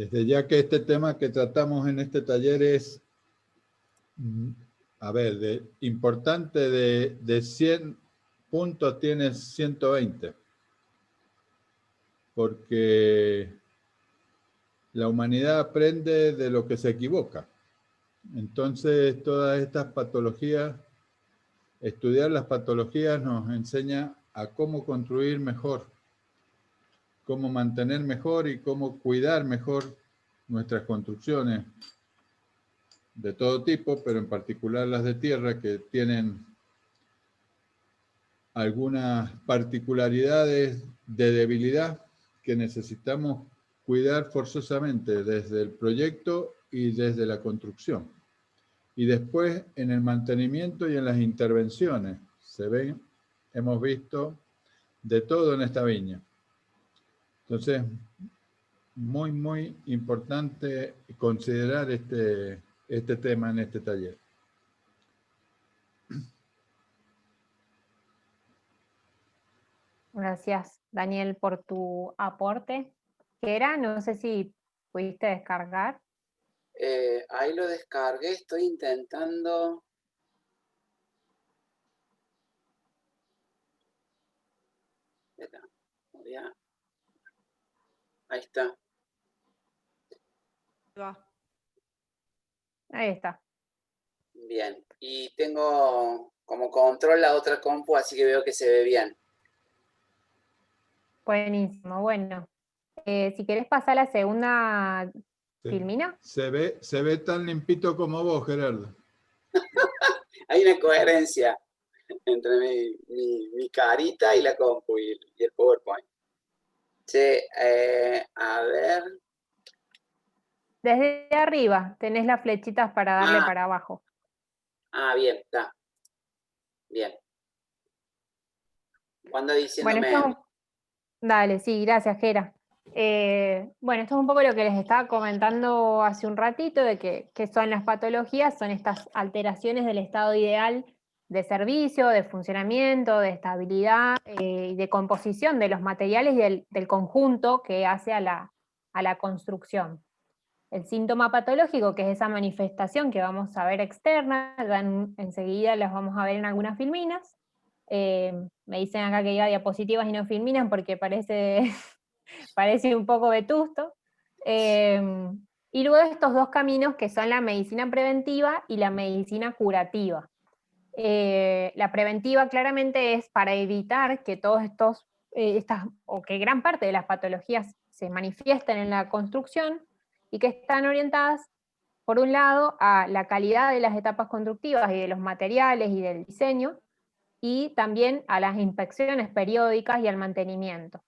Desde ya que este tema que tratamos en este taller es, a ver, importante, de 100 puntos tienes 120, porque la humanidad aprende de lo que se equivoca. Entonces, todas estas patologías, estudiar las patologías nos enseña a cómo construir mejor, cómo mantener mejor y cómo cuidar mejor nuestras construcciones de todo tipo, pero en particular las de tierra, que tienen algunas particularidades de debilidad que necesitamos cuidar forzosamente desde el proyecto y desde la construcción. Y después en el mantenimiento y en las intervenciones. Hemos visto de todo en esta viña. Entonces, muy, muy importante considerar este tema en este taller. Gracias, Daniel, por tu aporte. Gera, no sé si pudiste descargar. Ahí lo descargué, estoy intentando... Ahí está. Ahí está. Bien, y tengo como control la otra compu, así que veo que se ve bien. Buenísimo, bueno. Si querés pasar a la segunda filmina. Se ve tan limpito como vos, Gerardo. Hay una coherencia entre mi carita y la compu y el PowerPoint. Che, a ver... Desde arriba tenés las flechitas para darle para abajo. Ah, bien, está. Bien. Cuando diciéndome... Bueno, dale, sí, gracias, Gera. Bueno, esto es un poco lo que les estaba comentando hace un ratito, de que son las patologías, son estas alteraciones del estado ideal de servicio, de funcionamiento, de estabilidad y de composición de los materiales y del conjunto que hace a la construcción. El síntoma patológico, que es esa manifestación que vamos a ver externa, ya enseguida las vamos a ver en algunas filminas. Me dicen acá que iba a diapositivas y no filminas porque parece un poco vetusto. Y luego estos dos caminos que son la medicina preventiva y la medicina curativa. La preventiva claramente es para evitar que todos o que gran parte de las patologías se manifiesten en la construcción y que están orientadas, por un lado, a la calidad de las etapas constructivas y de los materiales y del diseño, y también a las inspecciones periódicas y al mantenimiento.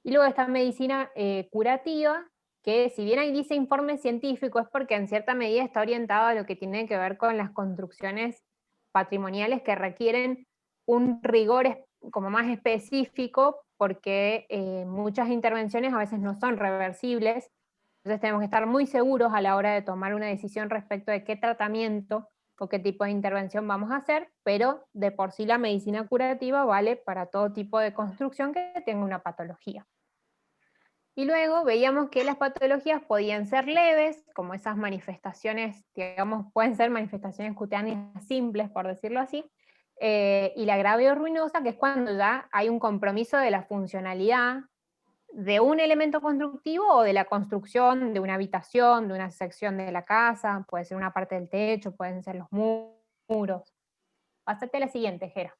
Y luego esta medicina curativa, que si bien ahí dice informe científico, es porque en cierta medida está orientado a lo que tiene que ver con las construcciones patrimoniales que requieren un rigor como más específico, porque muchas intervenciones a veces no son reversibles, entonces tenemos que estar muy seguros a la hora de tomar una decisión respecto de qué tratamiento o qué tipo de intervención vamos a hacer, pero de por sí la medicina curativa vale para todo tipo de construcción que tenga una patología. Y luego veíamos que las patologías podían ser leves, como esas manifestaciones, digamos, pueden ser manifestaciones cutáneas simples, por decirlo así, y la grave o ruinosa, que es cuando ya hay un compromiso de la funcionalidad de un elemento constructivo o de la construcción de una habitación, de una sección de la casa, puede ser una parte del techo, pueden ser los muros. Pásate a la siguiente, Gera.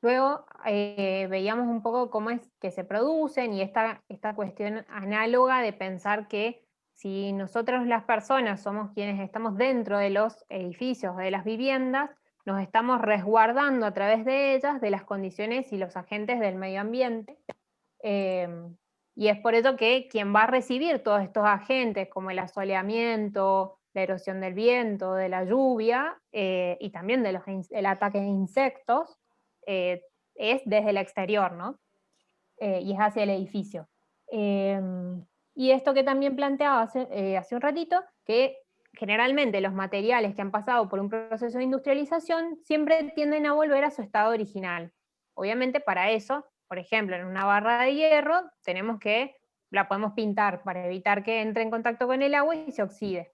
Luego veíamos un poco cómo es que se producen y esta cuestión análoga de pensar que si nosotros las personas somos quienes estamos dentro de los edificios, de las viviendas, nos estamos resguardando a través de ellas de las condiciones y los agentes del medio ambiente. Y es por eso que quien va a recibir todos estos agentes, como el asoleamiento, la erosión del viento, de la lluvia, y también el ataque de insectos, es desde el exterior, ¿no? Y es hacia el edificio. Y esto que también planteaba hace un ratito, que generalmente los materiales que han pasado por un proceso de industrialización siempre tienden a volver a su estado original. Obviamente para eso por ejemplo, en una barra de hierro, la podemos pintar para evitar que entre en contacto con el agua y se oxide.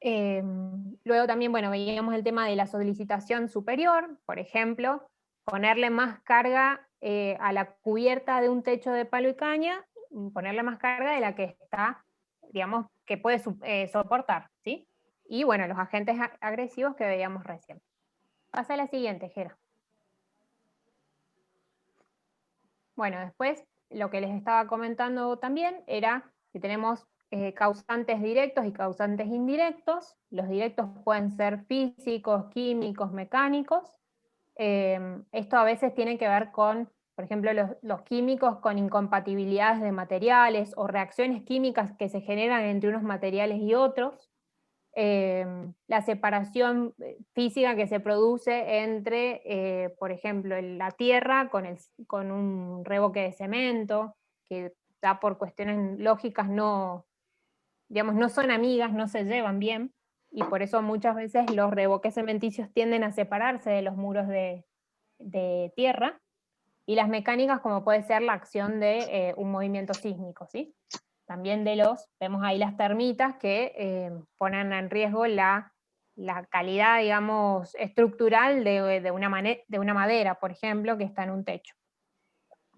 Luego también, bueno, veíamos el tema de la solicitación superior, por ejemplo, ponerle más carga a la cubierta de un techo de palo y caña, ponerle más carga de la que está, digamos, que puede soportar, ¿sí? Y bueno, los agentes agresivos que veíamos recién. Pasa a la siguiente, Gera. Bueno, después lo que les estaba comentando también era que tenemos causantes directos y causantes indirectos. Los directos pueden ser físicos, químicos, mecánicos. Esto a veces tiene que ver con, por ejemplo, los químicos con incompatibilidades de materiales o reacciones químicas que se generan entre unos materiales y otros. La separación física que se produce entre, por ejemplo, la tierra con un revoque de cemento, que ya por cuestiones lógicas no, digamos, no son amigas, no se llevan bien, y por eso muchas veces los revoques cementicios tienden a separarse de los muros de tierra, y las mecánicas como puede ser la acción de un movimiento sísmico, ¿sí? También vemos ahí las termitas que ponen en riesgo la calidad, digamos, estructural de una madera, por ejemplo, que está en un techo.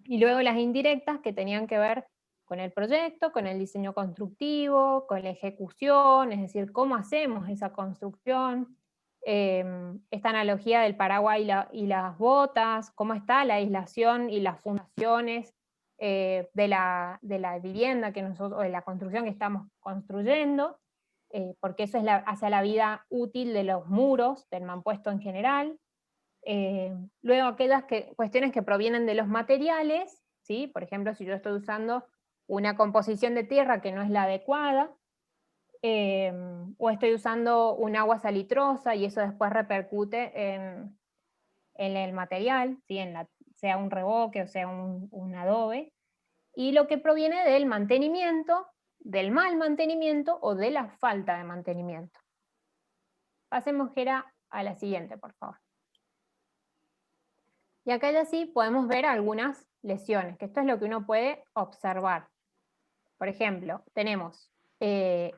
Y luego las indirectas que tenían que ver con el proyecto, con el diseño constructivo, con la ejecución, es decir, cómo hacemos esa construcción, esta analogía del paraguas y las botas, cómo está la aislación y las fundaciones de la vivienda o de la construcción que estamos construyendo, porque eso es hacia la vida útil de los muros, del mampuesto en general. Luego aquellas cuestiones que provienen de los materiales, ¿sí? Por ejemplo, si yo estoy usando una composición de tierra que no es la adecuada, o estoy usando un agua salitrosa y eso después repercute en el material, ¿sí? Sea un revoque o sea un adobe, y lo que proviene del mantenimiento, del mal mantenimiento o de la falta de mantenimiento. Pasemos, Gera, a la siguiente, por favor. Y acá ya sí podemos ver algunas lesiones, que esto es lo que uno puede observar. Por ejemplo, tenemos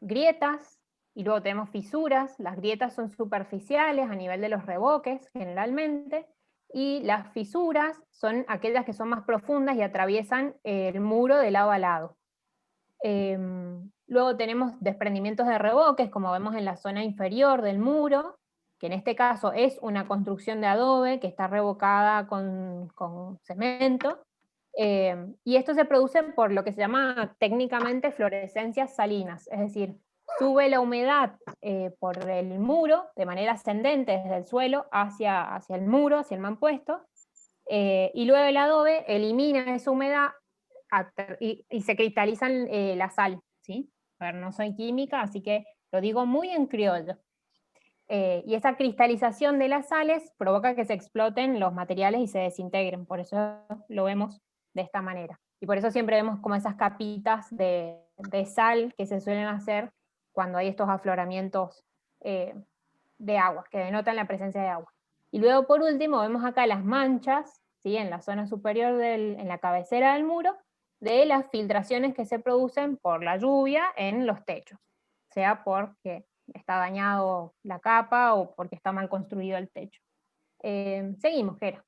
grietas y luego tenemos fisuras. Las grietas son superficiales a nivel de los revoques generalmente, y las fisuras son aquellas que son más profundas y atraviesan el muro de lado a lado. Luego tenemos desprendimientos de revoques, como vemos en la zona inferior del muro, que en este caso es una construcción de adobe que está revocada con cemento, y esto se produce por lo que se llama técnicamente fluorescencias salinas, es decir, sube la humedad por el muro de manera ascendente desde el suelo hacia el muro, hacia el mampuesto, y luego el adobe elimina esa humedad y se cristaliza la sal, ¿sí? A ver, no soy química, así que lo digo muy en criollo. Y esa cristalización de las sales provoca que se exploten los materiales y se desintegren, por eso lo vemos de esta manera. Y por eso siempre vemos como esas capitas de sal que se suelen hacer cuando hay estos afloramientos de agua, que denotan la presencia de agua. Y luego por último vemos acá las manchas, ¿sí? En la zona superior, en la cabecera del muro, de las filtraciones que se producen por la lluvia en los techos, sea porque está dañado la capa o porque está mal construido el techo. Seguimos, Gera.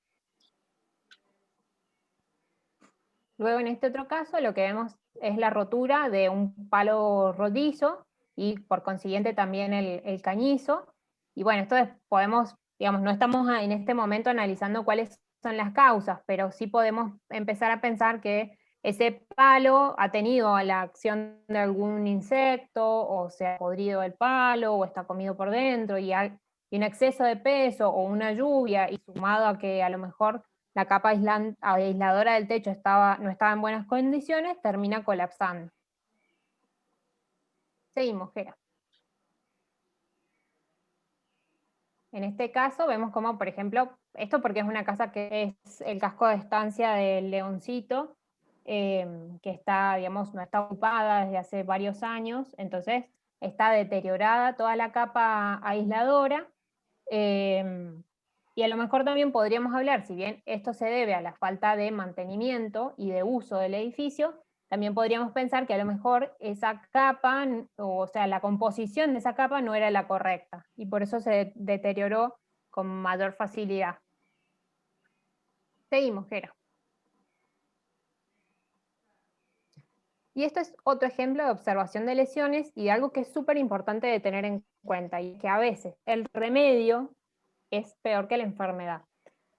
Luego en este otro caso lo que vemos es la rotura de un palo rollizo y por consiguiente también el cañizo. Y bueno, esto podemos, digamos, no estamos en este momento analizando cuáles son las causas, pero sí podemos empezar a pensar que ese palo ha tenido la acción de algún insecto, o se ha podrido el palo, o está comido por dentro, y hay un exceso de peso o una lluvia, y sumado a que a lo mejor la capa aisladora del techo no estaba en buenas condiciones, termina colapsando. Seguimos, Gera. En este caso vemos como, por ejemplo, esto porque es una casa que es el casco de estancia del Leoncito, que está, digamos, no está ocupada desde hace varios años, entonces está deteriorada toda la capa aisladora, Y a lo mejor también podríamos hablar, si bien esto se debe a la falta de mantenimiento y de uso del edificio, también podríamos pensar que a lo mejor esa capa, o sea, la composición de esa capa no era la correcta, y por eso se deterioró con mayor facilidad. Seguimos, Gera. Y esto es otro ejemplo de observación de lesiones y de algo que es súper importante de tener en cuenta, y que a veces el remedio es peor que la enfermedad.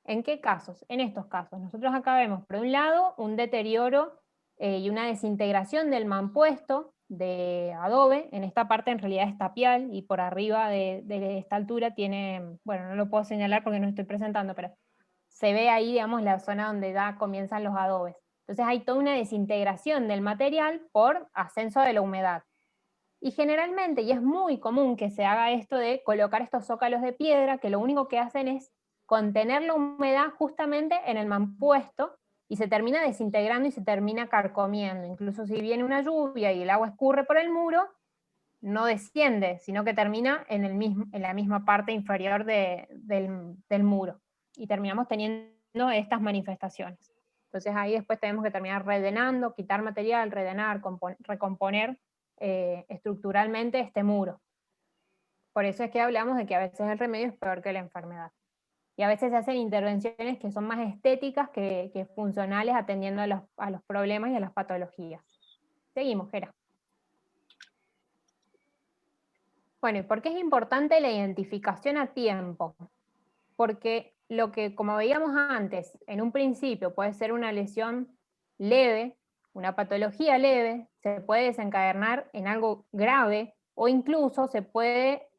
¿En qué casos? En estos casos. Nosotros acá vemos, por un lado, un deterioro y una desintegración del mampuesto de adobe. En esta parte en realidad es tapial, y por arriba de esta altura tiene, bueno, no lo puedo señalar porque no estoy presentando, pero se ve ahí, digamos, la zona donde ya comienzan los adobes. Entonces hay toda una desintegración del material por ascenso de la humedad. Y generalmente, y es muy común que se haga esto de colocar estos zócalos de piedra, que lo único que hacen es contener la humedad justamente en el mampuesto, y se termina desintegrando y se termina carcomiendo. Incluso si viene una lluvia y el agua escurre por el muro, no desciende, sino que termina en la misma parte inferior del muro. Y terminamos teniendo estas manifestaciones. Entonces ahí después tenemos que terminar rellenando, quitar material, rellenar, recomponer estructuralmente este muro. Por eso es que hablamos de que a veces el remedio es peor que la enfermedad. Y a veces se hacen intervenciones que son más estéticas que funcionales, atendiendo a los problemas y a las patologías. Seguimos, Gera. Bueno, ¿y por qué es importante la identificación a tiempo? Porque lo que, como veíamos antes, en un principio puede ser una lesión leve, una patología leve, se puede desencadenar en algo grave, o incluso se puede,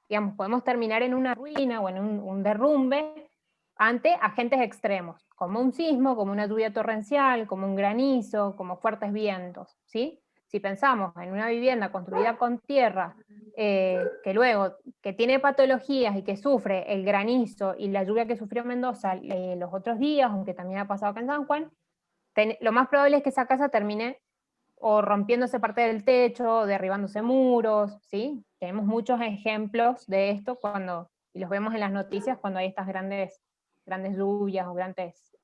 digamos, podemos terminar en una ruina o en un derrumbe ante agentes extremos, como un sismo, como una lluvia torrencial, como un granizo, como fuertes vientos, ¿sí? Si pensamos en una vivienda construida con tierra, que luego, que tiene patologías y que sufre el granizo y la lluvia que sufrió Mendoza los otros días, aunque también ha pasado acá en San Juan, lo más probable es que esa casa termine o rompiéndose parte del techo, o derribándose muros, ¿sí? Tenemos muchos ejemplos de esto y los vemos en las noticias cuando hay estas grandes lluvias o grandes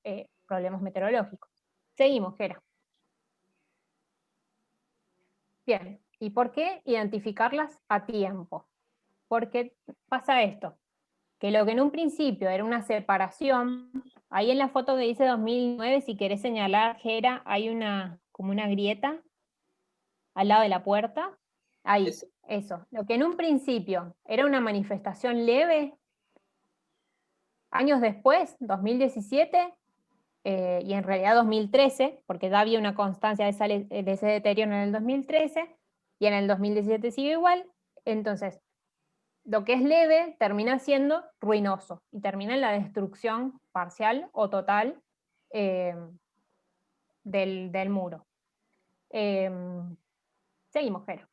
problemas meteorológicos. Seguimos, Gera. Bien, ¿y por qué identificarlas a tiempo? Porque pasa esto, que lo que en un principio era una separación, ahí en la foto que dice 2009, si querés señalar, Gera, hay como una grieta al lado de la puerta. Ahí, eso. Lo que en un principio era una manifestación leve, años después, 2017, y en realidad 2013, porque ya había una constancia de ese deterioro en el 2013, y en el 2017 sigue igual. Entonces, lo que es leve termina siendo ruinoso, y termina en la destrucción parcial o total del muro. Seguimos, Jero.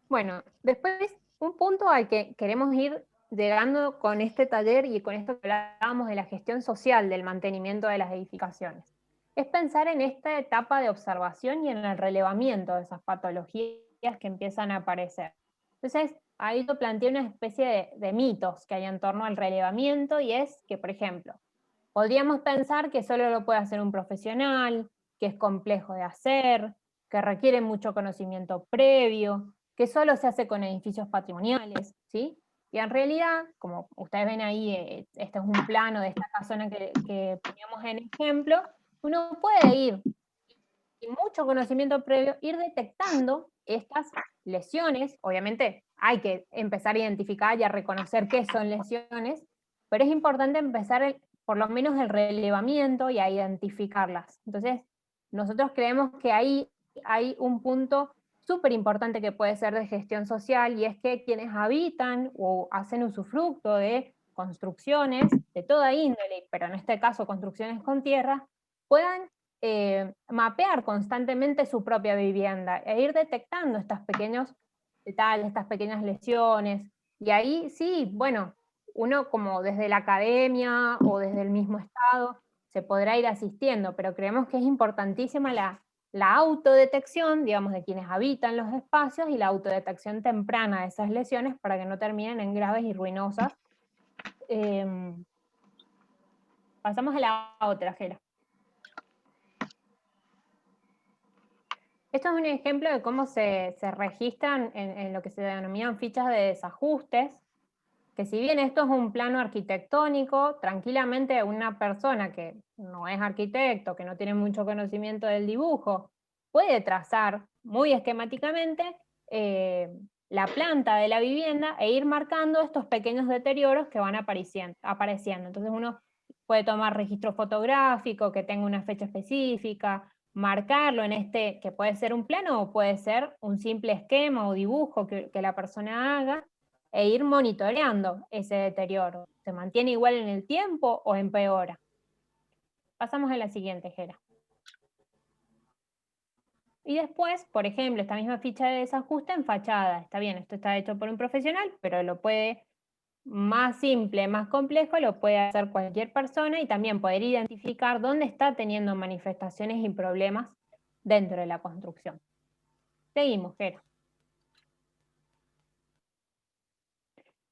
Bueno, después un punto al que queremos ir llegando con este taller y con esto que hablábamos de la gestión social del mantenimiento de las edificaciones, es pensar en esta etapa de observación y en el relevamiento de esas patologías que empiezan a aparecer. Entonces, ahí yo planteé una especie de mitos que hay en torno al relevamiento, y es que, por ejemplo, podríamos pensar que solo lo puede hacer un profesional, que es complejo de hacer, que requiere mucho conocimiento previo, que solo se hace con edificios patrimoniales, ¿sí? Y en realidad, como ustedes ven ahí, este es un plano de esta casona que poníamos en ejemplo, uno puede ir, y mucho conocimiento previo, ir detectando estas lesiones. Obviamente hay que empezar a identificar y a reconocer qué son lesiones, pero es importante empezar por lo menos el relevamiento y a identificarlas. Entonces, nosotros creemos que ahí hay un punto súper importante que puede ser de gestión social, y es que quienes habitan o hacen usufructo de construcciones de toda índole, pero en este caso construcciones con tierra, puedan mapear constantemente su propia vivienda e ir detectando estos pequeños detalles, estas pequeñas lesiones. Y ahí sí, bueno, uno como desde la academia o desde el mismo Estado se podrá ir asistiendo, pero creemos que es importantísima la autodetección, digamos, de quienes habitan los espacios y la autodetección temprana de esas lesiones para que no terminen en graves y ruinosas. Pasamos a la otra, Gera. Esto es un ejemplo de cómo se registran en lo que se denominan fichas de desajustes, que si bien esto es un plano arquitectónico, tranquilamente una persona que no es arquitecto, que no tiene mucho conocimiento del dibujo, puede trazar muy esquemáticamente la planta de la vivienda e ir marcando estos pequeños deterioros que van apareciendo. Entonces uno puede tomar registro fotográfico que tenga una fecha específica, marcarlo en este, que puede ser un plano o puede ser un simple esquema o dibujo que la persona haga, e ir monitoreando ese deterioro. ¿Se mantiene igual en el tiempo o empeora? Pasamos a la siguiente, Gera. Y después, por ejemplo, esta misma ficha de desajuste en fachada. Está bien, esto está hecho por un profesional, pero lo puede, más simple, más complejo, lo puede hacer cualquier persona, y también poder identificar dónde está teniendo manifestaciones y problemas dentro de la construcción. Seguimos, Gera.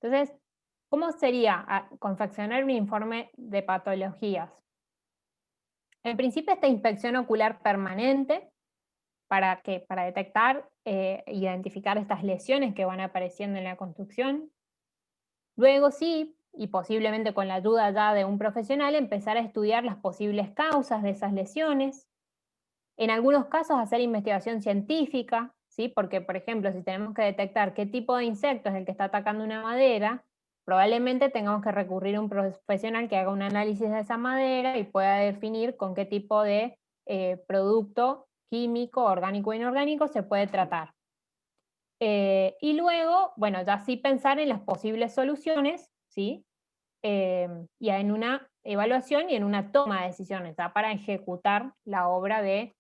Entonces, ¿cómo sería confeccionar un informe de patologías? En principio, esta inspección ocular permanente, ¿para qué? Para detectar, identificar estas lesiones que van apareciendo en la construcción. Luego sí, y posiblemente con la ayuda ya de un profesional, empezar a estudiar las posibles causas de esas lesiones. En algunos casos hacer investigación científica, ¿sí? Porque, por ejemplo, si tenemos que detectar qué tipo de insecto es el que está atacando una madera, probablemente tengamos que recurrir a un profesional que haga un análisis de esa madera y pueda definir con qué tipo de producto químico, orgánico o inorgánico se puede tratar. Y luego, bueno, ya sí pensar en las posibles soluciones, ¿sí? Y en una evaluación y en una toma de decisiones, ¿ya? Para ejecutar la obra de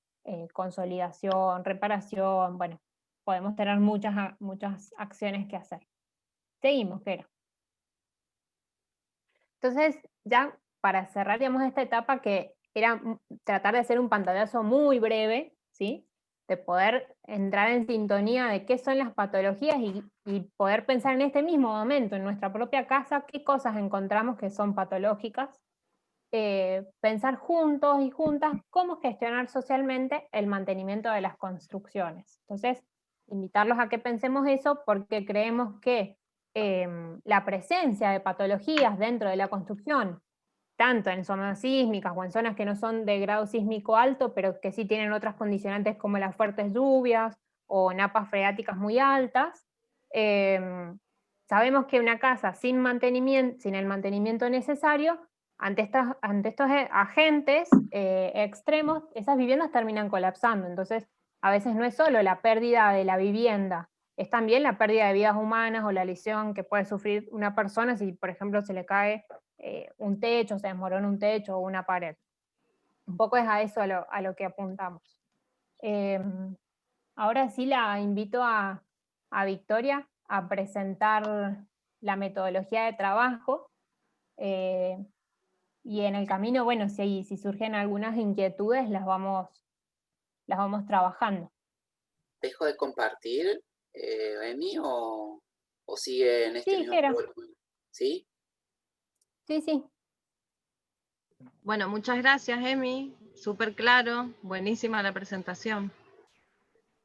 consolidación, reparación, bueno, podemos tener muchas acciones que hacer. Seguimos, Gera. Entonces, ya para cerrar, digamos, esta etapa que era tratar de hacer un pantallazo muy breve, ¿sí? De poder entrar en sintonía de qué son las patologías y poder pensar en este mismo momento, en nuestra propia casa, qué cosas encontramos que son patológicas, pensar juntos y juntas cómo gestionar socialmente el mantenimiento de las construcciones. Entonces, invitarlos a que pensemos eso porque creemos que la presencia de patologías dentro de la construcción, tanto en zonas sísmicas o en zonas que no son de grado sísmico alto, pero que sí tienen otras condicionantes como las fuertes lluvias o napas freáticas muy altas, sabemos que una casa sin el mantenimiento necesario, ante estos agentes extremos, esas viviendas terminan colapsando. Entonces, a veces no es solo la pérdida de la vivienda, es también la pérdida de vidas humanas o la lesión que puede sufrir una persona si, por ejemplo, se le cae un techo, se desmorona un techo o una pared. Un poco es a eso a lo que apuntamos. Ahora sí la invito a Victoria a presentar la metodología de trabajo, y en el camino, bueno, si surgen algunas inquietudes, las vamos trabajando. ¿Dejo de compartir, Emi, o sigue en este mismo volumen? ¿Sí? Sí. Bueno, muchas gracias, Emi. Súper claro, buenísima la presentación.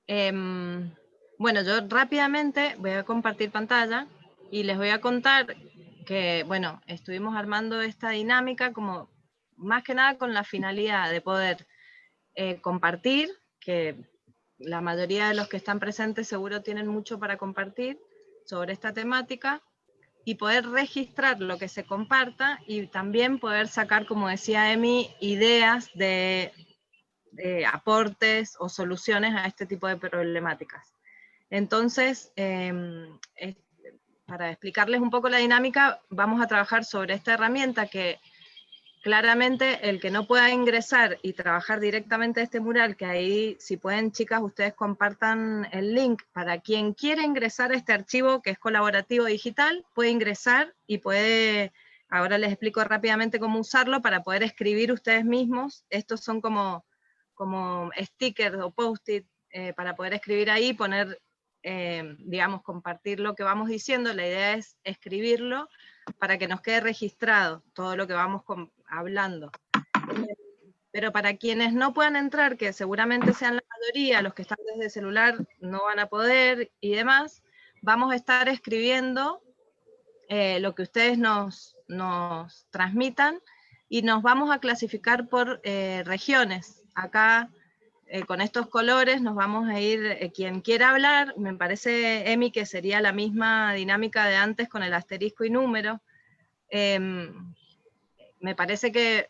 Bueno, yo rápidamente voy a compartir pantalla y les voy a contar que, bueno, estuvimos armando esta dinámica como más que nada con la finalidad de poder compartir, que la mayoría de los que están presentes seguro tienen mucho para compartir sobre esta temática, y poder registrar lo que se comparta y también poder sacar, como decía Emi, ideas de aportes o soluciones a este tipo de problemáticas. Entonces, para explicarles un poco la dinámica, vamos a trabajar sobre esta herramienta que claramente el que no pueda ingresar y trabajar directamente este mural, que ahí, si pueden, chicas, ustedes compartan el link para quien quiera ingresar a este archivo que es colaborativo digital, puede ingresar y puede, ahora les explico rápidamente cómo usarlo para poder escribir ustedes mismos. Estos son como stickers o post-it para poder escribir ahí, poner, digamos, compartir lo que vamos diciendo. La idea es escribirlo para que nos quede registrado todo lo que vamos hablando. Pero para quienes no puedan entrar, que seguramente sean la mayoría, los que están desde celular no van a poder y demás, vamos a estar escribiendo lo que ustedes nos transmitan y nos vamos a clasificar por regiones. Acá, con estos colores, nos vamos a ir, quien quiera hablar, me parece, Emi, que sería la misma dinámica de antes con el asterisco y número. Me parece que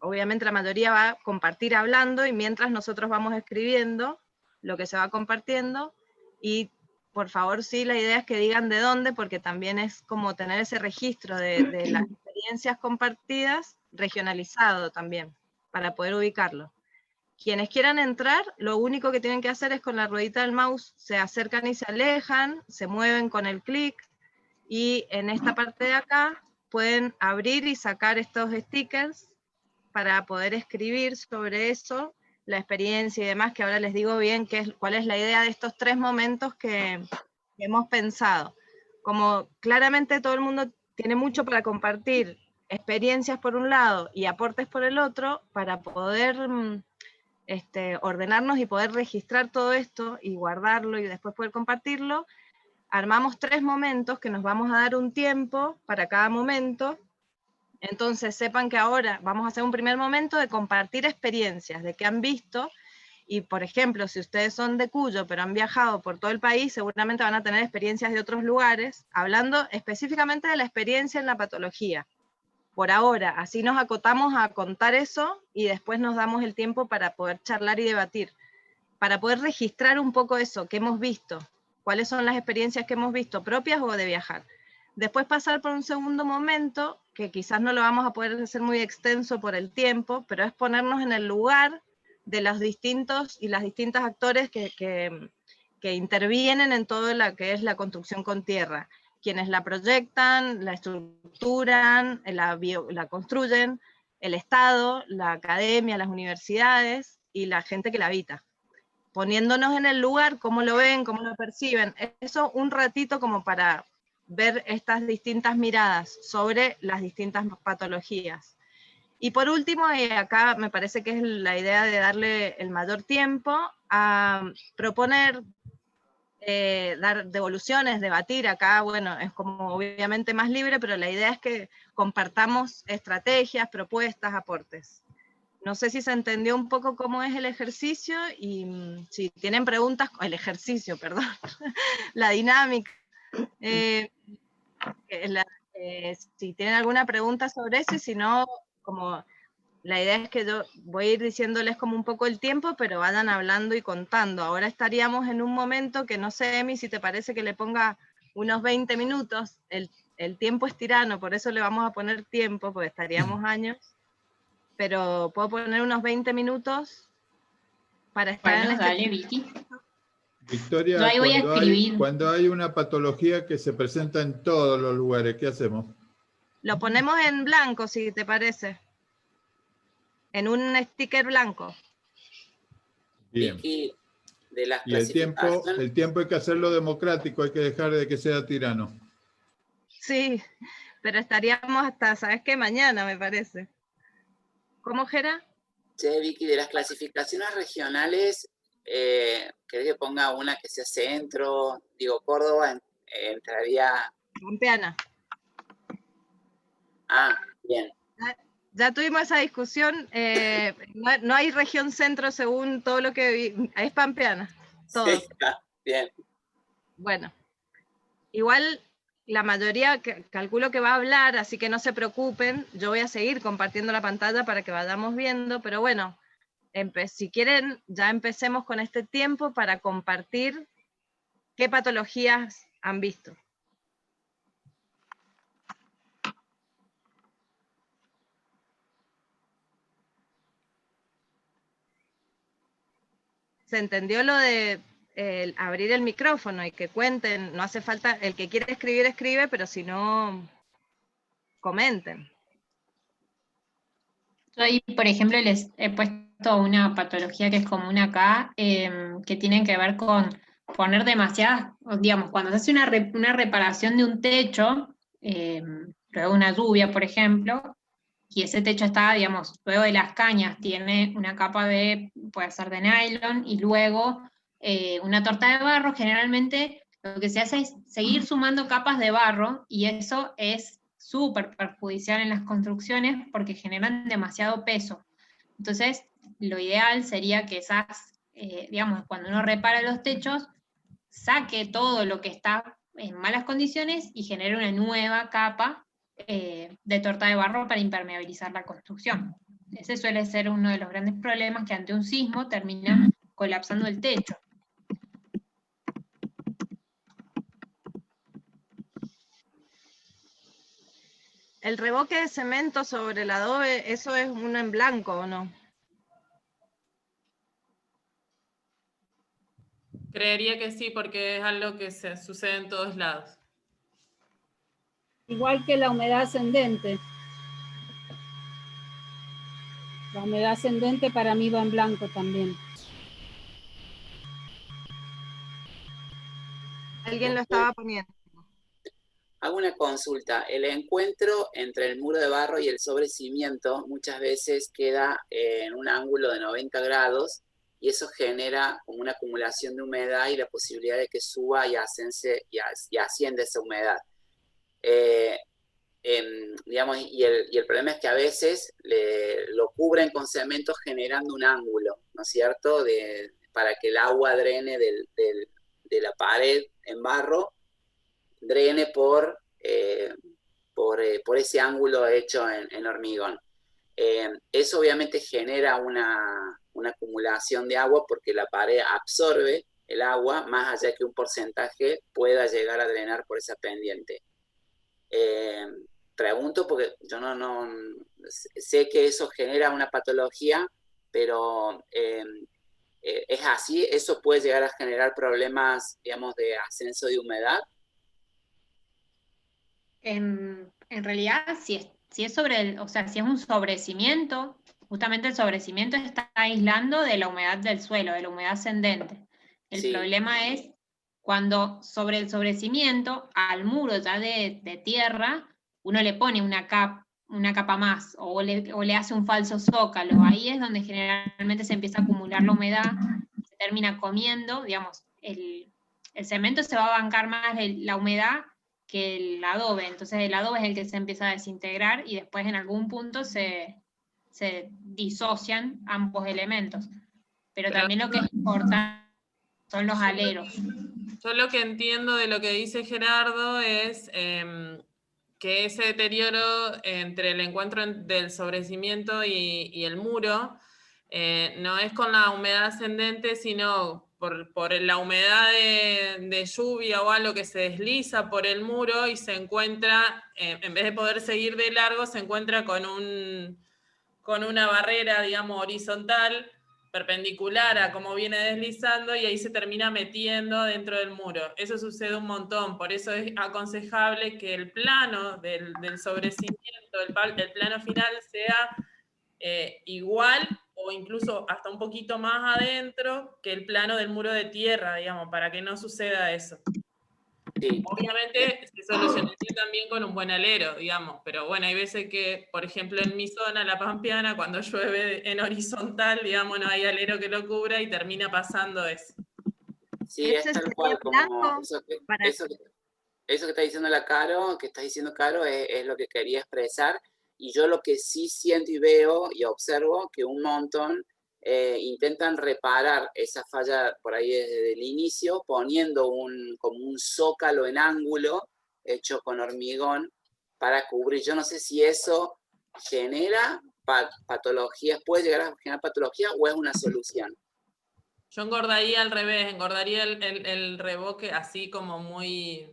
obviamente la mayoría va a compartir hablando y mientras nosotros vamos escribiendo lo que se va compartiendo, y por favor sí, la idea es que digan de dónde, porque también es como tener ese registro de las experiencias compartidas, regionalizado también, para poder ubicarlo. Quienes quieran entrar, lo único que tienen que hacer es con la ruedita del mouse, se acercan y se alejan, se mueven con el clic, y en esta parte de acá pueden abrir y sacar estos stickers para poder escribir sobre eso, la experiencia y demás, que ahora les digo bien cuál es la idea de estos 3 momentos que hemos pensado. Como claramente todo el mundo tiene mucho para compartir, experiencias por un lado y aportes por el otro, para poder ordenarnos y poder registrar todo esto y guardarlo y después poder compartirlo, armamos 3 momentos que nos vamos a dar un tiempo para cada momento. Entonces sepan que ahora vamos a hacer un primer momento de compartir experiencias, de qué han visto, y por ejemplo, si ustedes son de Cuyo, pero han viajado por todo el país, seguramente van a tener experiencias de otros lugares, hablando específicamente de la experiencia en la patología. Por ahora, así nos acotamos a contar eso, y después nos damos el tiempo para poder charlar y debatir, para poder registrar un poco eso que hemos visto, cuáles son las experiencias que hemos visto, propias o de viajar. Después pasar por un segundo momento, que quizás no lo vamos a poder hacer muy extenso por el tiempo, pero es ponernos en el lugar de los distintos y las distintas actores que intervienen en todo lo que es la construcción con tierra. Quienes la proyectan, la estructuran, la construyen, el Estado, la academia, las universidades y la gente que la habita. Poniéndonos en el lugar, cómo lo ven, cómo lo perciben. Eso un ratito como para ver estas distintas miradas sobre las distintas patologías. Y por último, acá me parece que es la idea de darle el mayor tiempo a proponer, dar devoluciones, debatir. Acá, bueno, es como obviamente más libre, pero la idea es que compartamos estrategias, propuestas, aportes. No sé si se entendió un poco cómo es el ejercicio, y si tienen preguntas, el ejercicio, perdón, la dinámica. Si tienen alguna pregunta sobre eso, y si no, como la idea es que yo voy a ir diciéndoles como un poco el tiempo, pero vayan hablando y contando. Ahora estaríamos en un momento que no sé, Emi, si te parece que le ponga unos 20 minutos, el tiempo es tirano, por eso le vamos a poner tiempo, porque estaríamos años, pero puedo poner unos 20 minutos para estar en este... Dale, Vicky. Victoria, yo ahí voy a escribir. Cuando hay una patología que se presenta en todos los lugares, ¿qué hacemos? Lo ponemos en blanco, si te parece. En un sticker blanco. Bien. Vicky, de las Y el tiempo hay que hacerlo democrático, hay que dejar de que sea tirano. Sí, pero estaríamos hasta, ¿sabes qué? Mañana, me parece. ¿Cómo, Jera? Che, Vicky, de las clasificaciones regionales, ¿querés que ponga una que sea centro? Digo, Córdoba entraría... Pampeana. Ah, bien. Ya tuvimos esa discusión, no hay región centro según todo lo que vi, es pampeana, todo. Sí, bien. Bueno, igual la mayoría calculo que va a hablar, así que no se preocupen, yo voy a seguir compartiendo la pantalla para que vayamos viendo, pero bueno, si quieren ya empecemos con este tiempo para compartir qué patologías han visto. ¿Se entendió lo de abrir el micrófono y que cuenten? No hace falta, el que quiere escribir, escribe, pero si no, comenten. Yo ahí, por ejemplo, les he puesto una patología que es común acá, que tiene que ver con poner demasiadas, digamos, cuando se hace una reparación de un techo, luego de una lluvia, por ejemplo, y ese techo está, digamos, luego de las cañas, tiene una capa puede ser de nylon, y luego una torta de barro, generalmente lo que se hace es seguir sumando capas de barro, y eso es súper perjudicial en las construcciones porque generan demasiado peso. Entonces, lo ideal sería que digamos, cuando uno repara los techos, saque todo lo que está en malas condiciones y genere una nueva capa de torta de barro para impermeabilizar la construcción. Ese suele ser uno de los grandes problemas, que ante un sismo termina colapsando el techo. ¿El revoque de cemento sobre el adobe, eso es uno en blanco o no? Creería que sí, porque es algo que sucede en todos lados. Igual que la humedad ascendente. La humedad ascendente para mí va en blanco también. Alguien lo estaba poniendo. Hago una consulta. El encuentro entre el muro de barro y el sobrecimiento muchas veces queda en un ángulo de 90 grados y eso genera como una acumulación de humedad y la posibilidad de que suba y asciende esa humedad. Digamos, y el problema es que a veces lo cubren con cemento generando un ángulo, ¿no es cierto? Para que el agua drene de la pared en barro, drene por ese ángulo hecho en hormigón. Eso obviamente genera una acumulación de agua porque la pared absorbe el agua, más allá que un porcentaje pueda llegar a drenar por esa pendiente. Pregunto porque yo no sé que eso genera una patología, pero ¿es así? ¿Eso puede llegar a generar problemas, digamos, de ascenso de humedad? En realidad, si es si es un sobrecimiento, justamente el sobrecimiento está aislando de la humedad del suelo, de la humedad ascendente. El problema es cuando sobre el sobrecimiento, al muro ya de tierra, uno le pone una capa más, o le hace un falso zócalo. Ahí es donde generalmente se empieza a acumular la humedad, se termina comiendo, digamos, el cemento se va a bancar más la humedad que el adobe, entonces el adobe es el que se empieza a desintegrar y después en algún punto se disocian ambos elementos. Pero también lo que es importante son los aleros. Yo lo que entiendo de lo que dice Gerardo es que ese deterioro entre el encuentro del sobrecimiento y el muro no es con la humedad ascendente, sino por la humedad de lluvia o algo que se desliza por el muro y se encuentra, en vez de poder seguir de largo, se encuentra con una barrera, digamos, horizontal, perpendicular a cómo viene deslizando, y ahí se termina metiendo dentro del muro. Eso sucede un montón, por eso es aconsejable que el plano del sobrecimiento, el plano final, sea igual o incluso hasta un poquito más adentro que el plano del muro de tierra, digamos, para que no suceda eso. Sí. Obviamente se solucionaría también con un buen alero, digamos, pero bueno, hay veces que, por ejemplo, en mi zona, la Pampeana, cuando llueve en horizontal, digamos, no hay alero que lo cubra y termina pasando eso. Sí, es tal cual, como eso que está diciendo Caro, es lo que quería expresar, y yo lo que sí siento y veo y observo que un montón intentan reparar esa falla por ahí desde el inicio, poniendo como un zócalo en ángulo hecho con hormigón para cubrir. Yo no sé si eso genera patologías, puede llegar a generar patología o es una solución. Yo engordaría al revés, engordaría el revoque así como muy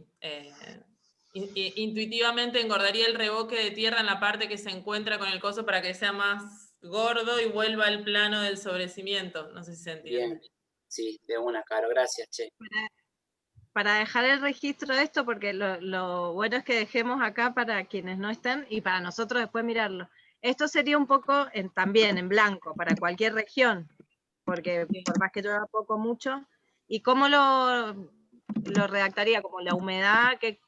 intuitivamente, engordaría el revoque de tierra en la parte que se encuentra con el coso para que sea más gordo y vuelva al plano del sobrecimiento. No sé si se entiende. Bien. Sí, de una, Caro, gracias, che. Para dejar el registro de esto, porque lo bueno es que dejemos acá para quienes no estén y para nosotros después mirarlo. Esto sería un poco también en blanco para cualquier región, porque por más que llueva poco mucho. ¿Y cómo lo redactaría? Como la humedad que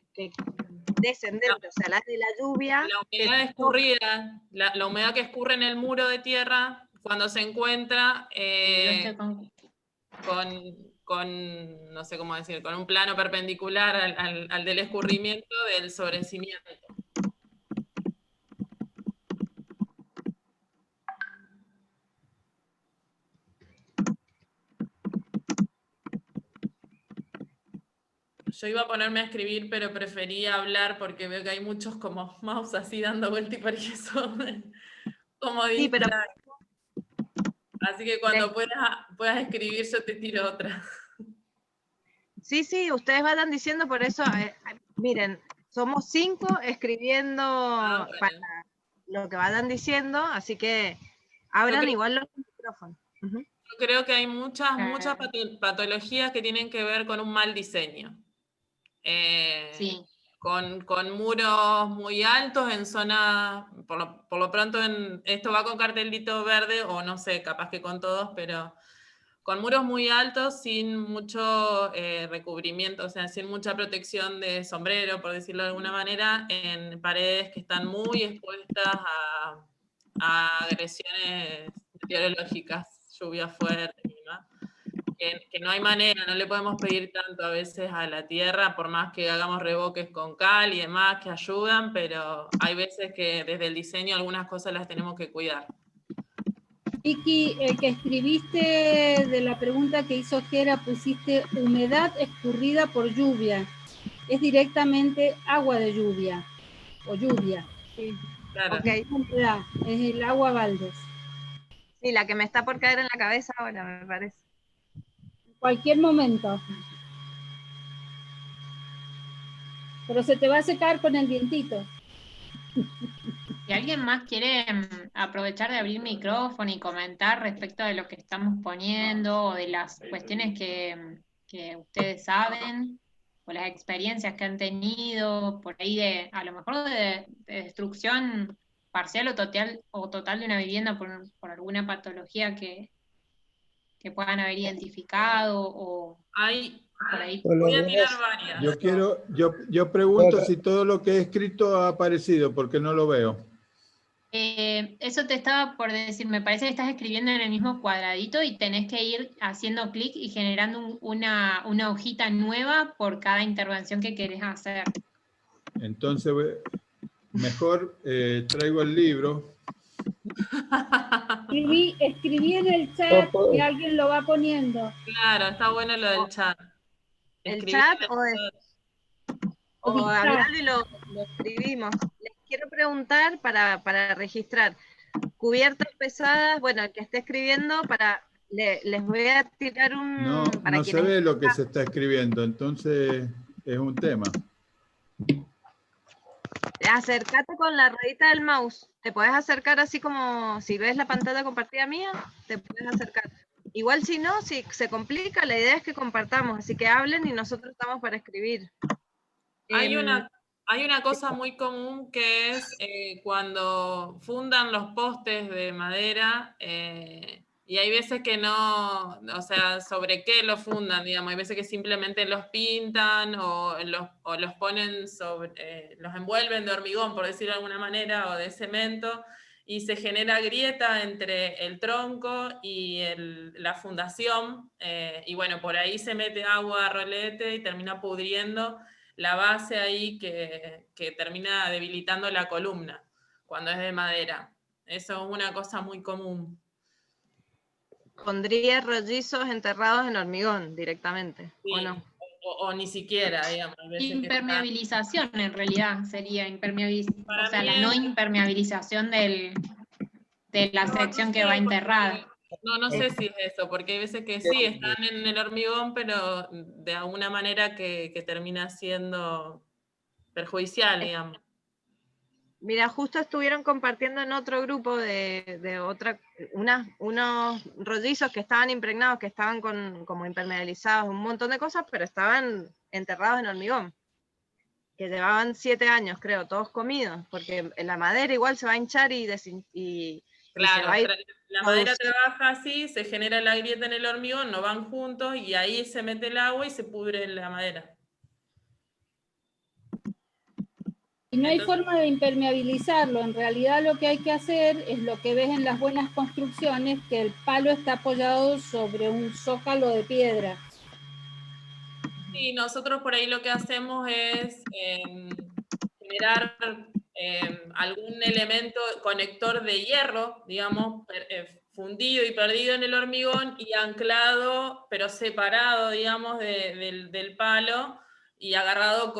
descendente, o sea, la de la lluvia. La humedad escurrida, la humedad que escurre en el muro de tierra cuando se encuentra con, no sé cómo decir, con un plano perpendicular al del escurrimiento del sobrecimiento. Yo iba a ponerme a escribir, pero prefería hablar porque veo que hay muchos como mouse así dando vuelta y por eso como Sí, pero así que cuando puedas escribir yo te tiro otra. Sí, ustedes vayan diciendo, por eso, miren, somos 5 escribiendo Bueno. para lo que vayan diciendo, así que abran igual los micrófonos. Yo creo que hay muchas patologías que tienen que ver con un mal diseño. Sí. Con muros muy altos en zonas, por lo pronto esto va con cartelito verde, o no sé, capaz que con todos, pero con muros muy altos sin mucho recubrimiento, o sea, sin mucha protección de sombrero, por decirlo de alguna manera, en paredes que están muy expuestas a agresiones meteorológicas, lluvia fuerte y demás. Que no hay manera, no le podemos pedir tanto a veces a la tierra, por más que hagamos revoques con cal y demás que ayudan, pero hay veces que desde el diseño algunas cosas las tenemos que cuidar. Vicky, el que escribiste de la pregunta que hizo Gera, pusiste humedad escurrida por lluvia. Es directamente agua de lluvia, o lluvia. Sí, claro. Okay. Es el agua Valdés. Sí, la que me está por caer en la cabeza ahora, me parece. En cualquier momento. Pero se te va a secar con el vientito. Si alguien más quiere aprovechar de abrir micrófono y comentar respecto de lo que estamos poniendo o de las cuestiones que ustedes saben o las experiencias que han tenido por ahí a lo mejor de destrucción parcial o total de una vivienda por alguna patología que puedan haber identificado o por ahí. Voy a tirar varias. Yo pregunto si todo lo que he escrito ha aparecido, porque no lo veo. Eso te estaba por decir, me parece que estás escribiendo en el mismo cuadradito y tenés que ir haciendo clic y generando una hojita nueva por cada intervención que querés hacer. Entonces, mejor traigo el libro. Escribí en el chat y alguien lo va poniendo. Claro, está bueno lo del chat. El chat o hablar y lo escribimos. Les quiero preguntar para registrar. Cubiertas pesadas, bueno, el que esté escribiendo, les voy a tirar un... No se ve lo que se está escribiendo, entonces es un tema. Acércate con la ruedita del mouse. Te puedes acercar así como, si ves la pantalla compartida mía, te puedes acercar. Igual si no, si se complica, la idea es que compartamos, así que hablen y nosotros estamos para escribir. Hay una cosa muy común que es cuando fundan los postes de madera, y hay veces que no, o sea, sobre qué los fundan, digamos, hay veces que simplemente los pintan o los ponen sobre, los envuelven de hormigón, por decirlo de alguna manera, o de cemento, y se genera grieta entre el tronco y la fundación, y bueno, por ahí se mete agua a rolete y termina pudriendo la base ahí que termina debilitando la columna cuando es de madera. Eso es una cosa muy común. Pondría rollizos enterrados en hormigón directamente, sí, ¿o no? O ni siquiera, digamos. Impermeabilización en realidad sería o sea, la no impermeabilización de la sección que va enterrada. No sé si es eso, porque hay veces que sí, están en el hormigón, pero de alguna manera que termina siendo perjudicial, digamos. Mira, justo estuvieron compartiendo en otro grupo unos rollizos que estaban impregnados, que estaban como impermeabilizados, un montón de cosas, pero estaban enterrados en hormigón, que llevaban 7 años, creo, todos comidos, porque la madera igual se va a hinchar y claro, se va a ir la madera trabaja así, se genera la grieta en el hormigón, no van juntos, y ahí se mete el agua y se pudre la madera. Y no hay forma de impermeabilizarlo. En realidad lo que hay que hacer es lo que ves en las buenas construcciones, que el palo está apoyado sobre un zócalo de piedra. Sí, nosotros por ahí lo que hacemos es generar algún elemento conector de hierro, digamos, fundido y perdido en el hormigón y anclado, pero separado, digamos, del palo, y agarrado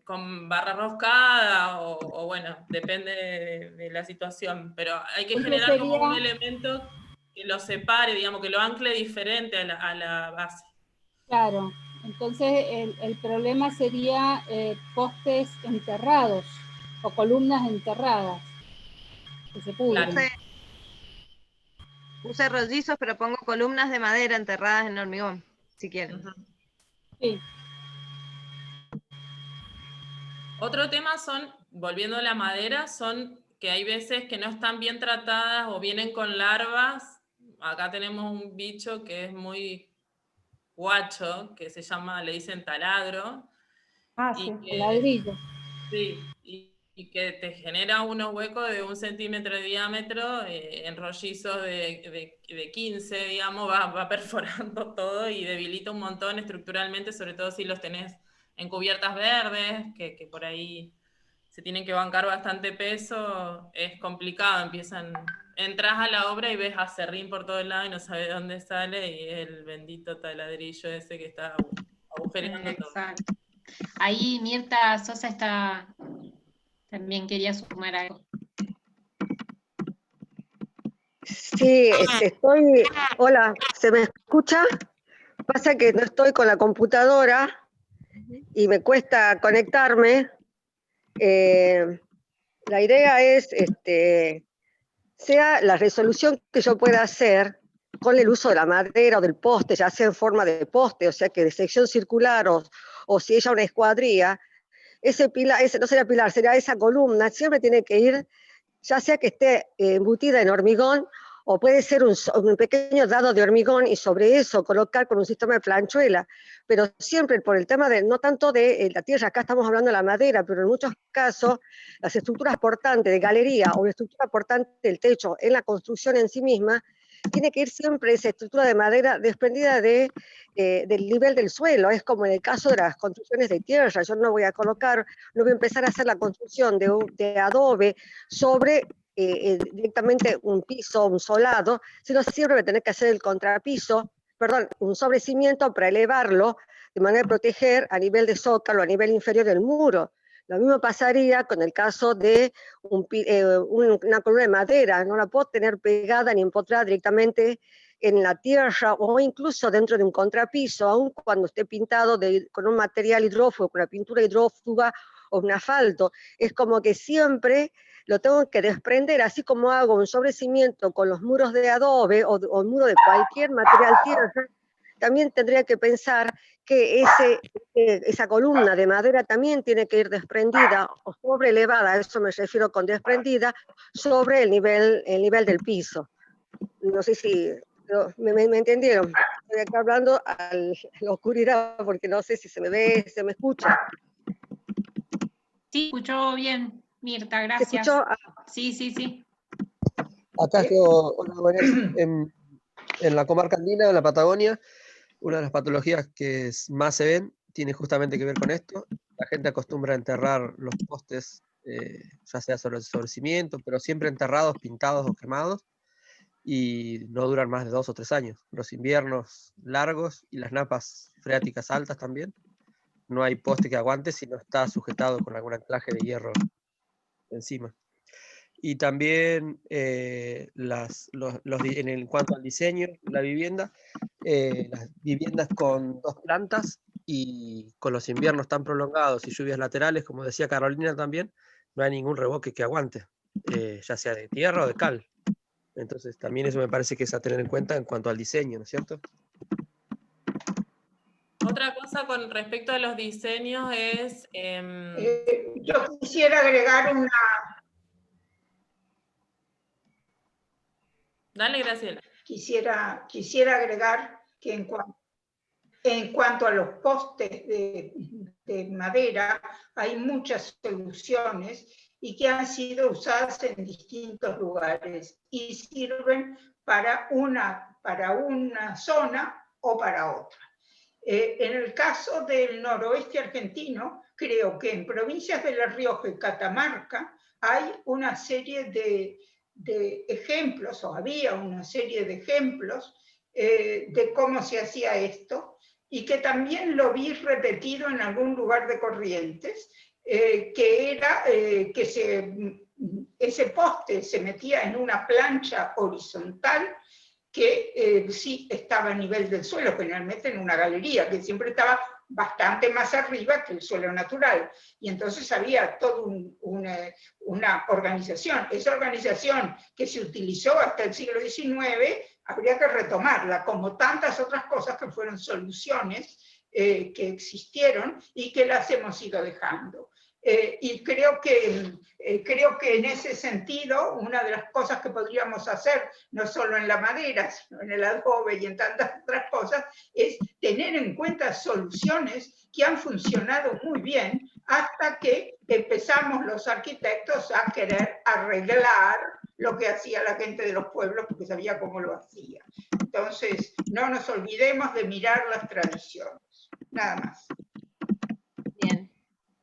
con barra roscada, o bueno, depende de la situación, pero hay que generar como un elemento que lo separe, digamos, que lo ancle diferente a la base. Claro, entonces el problema sería postes enterrados o columnas enterradas que se pudren. Claro. Puse rollizos, pero pongo columnas de madera enterradas en hormigón, si quieren. Sí. Otro tema son, volviendo a la madera, son que hay veces que no están bien tratadas o vienen con larvas. Acá tenemos un bicho que es muy guacho, que se llama, le dicen taladro. Sí, el ladrillo. Sí, y que te genera unos huecos de 1 centímetro de diámetro, en rollizos de 15, digamos, va perforando todo y debilita un montón estructuralmente, sobre todo si los tenés en cubiertas verdes, que por ahí se tienen que bancar bastante peso, es complicado, entras a la obra y ves acerrín por todos lados y no sabes de dónde sale, y es el bendito taladrillo ese que está agujereando todo. Exacto. Ahí Mirta Sosa también quería sumar algo. Sí, hola, ¿se me escucha? Pasa que no estoy con la computadora y me cuesta conectarme. La idea es, sea la resolución que yo pueda hacer con el uso de la madera o del poste, ya sea en forma de poste, o sea que de sección circular o si ella una escuadría, ese pilar, no sería pilar, sería esa columna, siempre tiene que ir, ya sea que esté embutida en hormigón, o puede ser un pequeño dado de hormigón y sobre eso colocar con un sistema de planchuela, pero siempre por el tema no tanto de la tierra, acá estamos hablando de la madera, pero en muchos casos las estructuras portantes de galería o la estructura portante del techo en la construcción en sí misma, tiene que ir siempre esa estructura de madera desprendida del nivel del suelo. Es como en el caso de las construcciones de tierra. Yo no voy a empezar a hacer la construcción de adobe sobre directamente un piso, un solado, sino siempre voy a tener que hacer el contrapiso, un sobrecimiento para elevarlo de manera de proteger a nivel de zócalo, a nivel inferior del muro. Lo mismo pasaría con el caso de una columna de madera, no la puedo tener pegada ni empotrada directamente en la tierra o incluso dentro de un contrapiso, aun cuando esté pintado con un material hidrófugo, con una pintura hidrófuga o un asfalto. Es como que siempre lo tengo que desprender, así como hago un sobrecimiento con los muros de adobe o un muro de cualquier material tierra, también tendría que pensar que esa columna de madera también tiene que ir desprendida o sobrelevada, a eso me refiero con desprendida, sobre el nivel del piso. No sé si me entendieron. Estoy acá hablando a la oscuridad porque no sé si se me ve, se me escucha. Sí, escuchó bien, Mirta, gracias. ¿Se escuchó? Sí. Acá en la comarca andina, en la Patagonia, una de las patologías que más se ven tiene justamente que ver con esto. La gente acostumbra a enterrar los postes, ya sea sobre el sobrecimiento, pero siempre enterrados, pintados o quemados, y no duran más de 2 o 3 años. Los inviernos largos y las napas freáticas altas también. No hay poste que aguante si no está sujetado con algún anclaje de hierro encima. Y también en cuanto al diseño de la vivienda, las viviendas con 2 plantas y con los inviernos tan prolongados y lluvias laterales, como decía Carolina también, no hay ningún revoque que aguante, ya sea de tierra o de cal. Entonces también eso me parece que es a tener en cuenta en cuanto al diseño, ¿no es cierto? Otra cosa con respecto a los diseños es... yo quisiera agregar una... Dale, Graciela. Quisiera agregar que en cuanto a los postes de madera, hay muchas soluciones y que han sido usadas en distintos lugares y sirven para una zona o para otra. En el caso del noroeste argentino, creo que en provincias de La Rioja y Catamarca hay una serie de ejemplos, o había una serie de ejemplos de cómo se hacía esto, y que también lo vi repetido en algún lugar de Corrientes, que era que ese poste se metía en una plancha horizontal que sí estaba a nivel del suelo, generalmente en una galería, que siempre estaba bastante más arriba que el suelo natural. Y entonces había toda una organización. Esa organización que se utilizó hasta el siglo XIX, habría que retomarla, como tantas otras cosas que fueron soluciones que existieron y que las hemos ido dejando. Y creo que en ese sentido, una de las cosas que podríamos hacer, no solo en la madera, sino en el adobe y en tantas otras cosas, es tener en cuenta soluciones que han funcionado muy bien hasta que empezamos los arquitectos a querer arreglar lo que hacía la gente de los pueblos porque sabía cómo lo hacía. Entonces, no nos olvidemos de mirar las tradiciones. Nada más. Bien.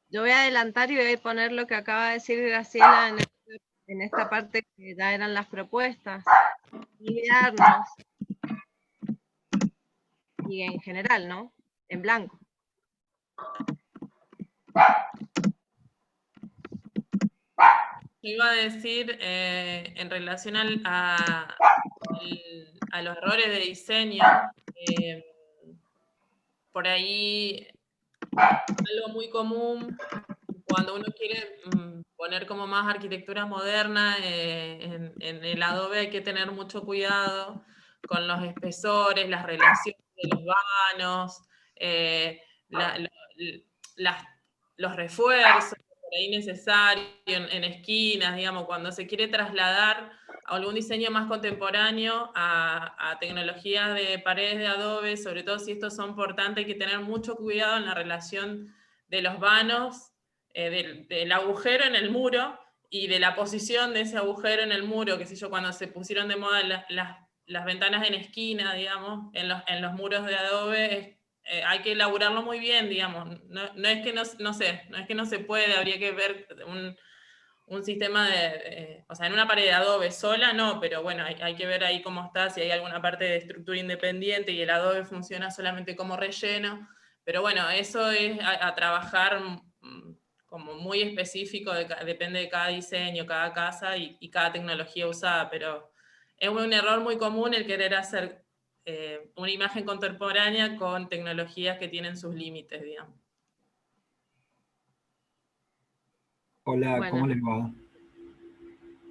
Yo voy a adelantar y voy a poner lo que acaba de decir Graciela en esta parte que ya eran las propuestas. Idearnos. Y en general, ¿no? En blanco. Yo iba a decir, en relación a los errores de diseño, por ahí algo muy común cuando uno quiere poner como más arquitectura moderna en el adobe, hay que tener mucho cuidado con los espesores, las relaciones de los vanos, los refuerzos por ahí necesarios en esquinas, digamos, cuando se quiere trasladar a algún diseño más contemporáneo a tecnologías de paredes de adobe, sobre todo si estos son portantes, hay que tener mucho cuidado en la relación de los vanos, del agujero en el muro y de la posición de ese agujero en el muro, que sé yo, cuando se pusieron de moda las ventanas en esquina, digamos, en los muros de adobe, hay que elaborarlo muy bien, digamos, no es que no es que no se puede, habría que ver un sistema o sea, en una pared de adobe sola, no, pero bueno, hay que ver ahí cómo está, si hay alguna parte de estructura independiente y el adobe funciona solamente como relleno, pero bueno, eso es a trabajar como muy específico, depende de cada diseño, cada casa y cada tecnología usada, pero es un error muy común el querer hacer una imagen contemporánea con tecnologías que tienen sus límites, digamos. Hola, Bueno. ¿cómo les va?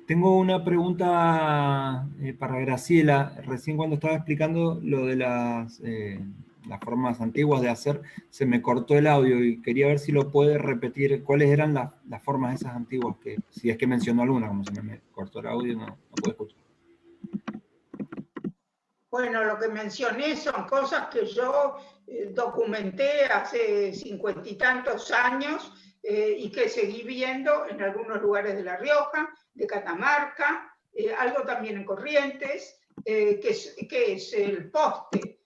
Tengo una pregunta para Graciela. Recién cuando estaba explicando lo de las formas antiguas de hacer, se me cortó el audio y quería ver si lo puede repetir. ¿Cuáles eran las formas esas antiguas? Que, si es que mencionó alguna, como se me cortó el audio, no puedo escuchar. Bueno, lo que mencioné son cosas que yo documenté hace 50 y tantos años y que seguí viendo en algunos lugares de La Rioja, de Catamarca, algo también en Corrientes, que es el poste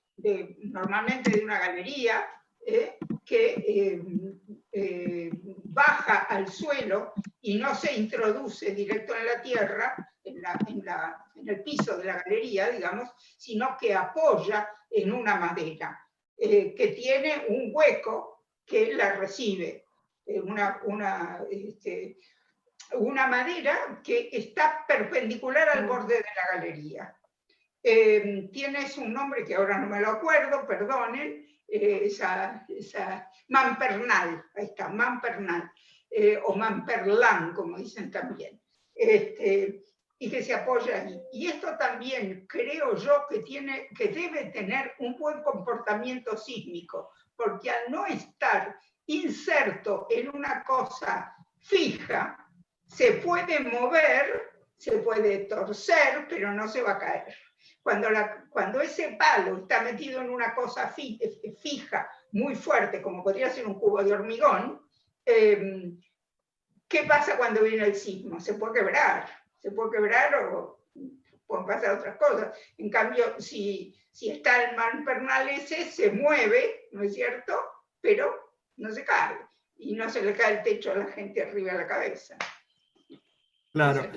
normalmente de una galería que baja al suelo y no se introduce directo en la tierra, en el piso de la galería, digamos, sino que apoya en una madera, que tiene un hueco que la recibe, una madera que está perpendicular al borde de la galería. Tienes un nombre que ahora no me lo acuerdo, perdonen, esa Mampernal, ahí está, Mampernal. o Mamperlán, como dicen también, y que se apoya ahí. Y esto también creo yo que debe tener un buen comportamiento sísmico, porque al no estar inserto en una cosa fija, se puede mover, se puede torcer, pero no se va a caer. Cuando ese palo está metido en una cosa fija, muy fuerte, como podría ser un cubo de hormigón, ¿qué pasa cuando viene el sismo? Se puede quebrar o pueden pasar otras cosas. En cambio, si está el manpernal ese, se mueve, ¿no es cierto? Pero no se cae, y no se le cae el techo a la gente arriba de la cabeza. Claro.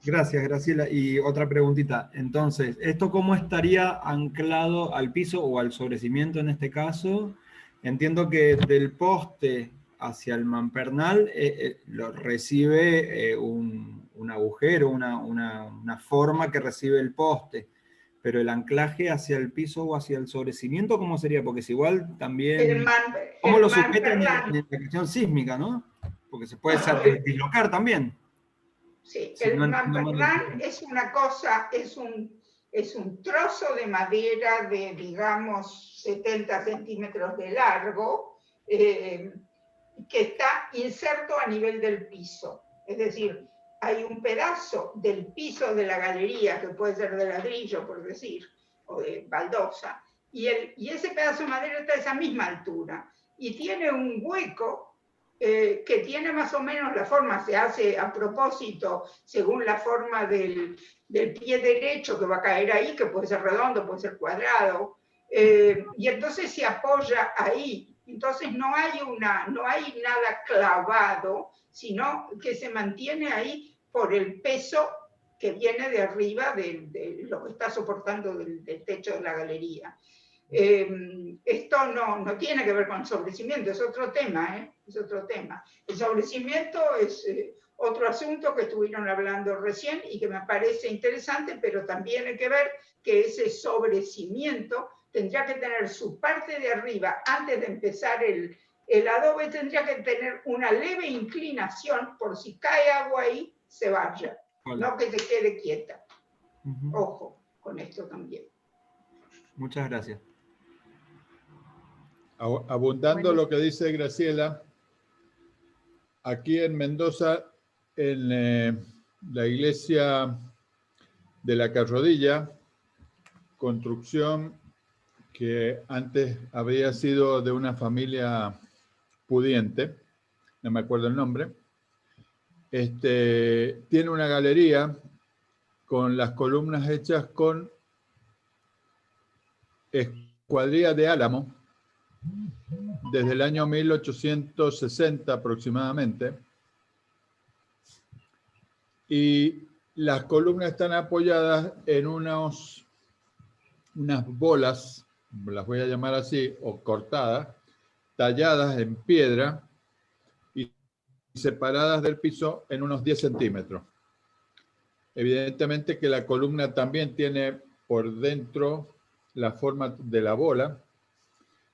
Gracias, Graciela. Y otra preguntita. Entonces, ¿esto cómo estaría anclado al piso o al sobrecimiento en este caso? Entiendo que del poste hacia el manpernal lo recibe un agujero, una forma que recibe el poste. Pero el anclaje hacia el piso o hacia el sobrecimiento, ¿cómo sería? Porque es igual también... ¿Cómo lo sujetan en la cuestión sísmica, no? Porque se puede dislocar también. Sí, el manpernal es una cosa, es un trozo de madera de, digamos, 70 centímetros de largo, que está inserto a nivel del piso. Es decir, hay un pedazo del piso de la galería, que puede ser de ladrillo, por decir, o de baldosa, y ese pedazo de madera está a esa misma altura, y tiene un hueco que tiene más o menos la forma, se hace a propósito según la forma del pie derecho que va a caer ahí, que puede ser redondo, puede ser cuadrado, y entonces se apoya ahí. Entonces no hay nada clavado, sino que se mantiene ahí por el peso que viene de arriba de lo que está soportando del techo de la galería. Esto no tiene que ver con el sobrecimiento, es otro tema, es otro tema. El sobrecimiento es otro asunto que estuvieron hablando recién y que me parece interesante, pero también hay que ver que ese sobrecimiento tendría que tener su parte de arriba, antes de empezar el adobe, tendría que tener una leve inclinación por si cae agua ahí, se vaya, no que se quede quieta. Ojo con esto también. Muchas gracias. Abundando lo que dice Graciela, aquí en Mendoza, en la iglesia de la Carrodilla, construcción que antes había sido de una familia pudiente, no me acuerdo el nombre, tiene una galería con las columnas hechas con escuadría de álamo, desde el año 1860 aproximadamente, y las columnas están apoyadas en unas bolas, las voy a llamar así, o cortadas, talladas en piedra y separadas del piso en unos 10 centímetros. Evidentemente que la columna también tiene por dentro la forma de la bola,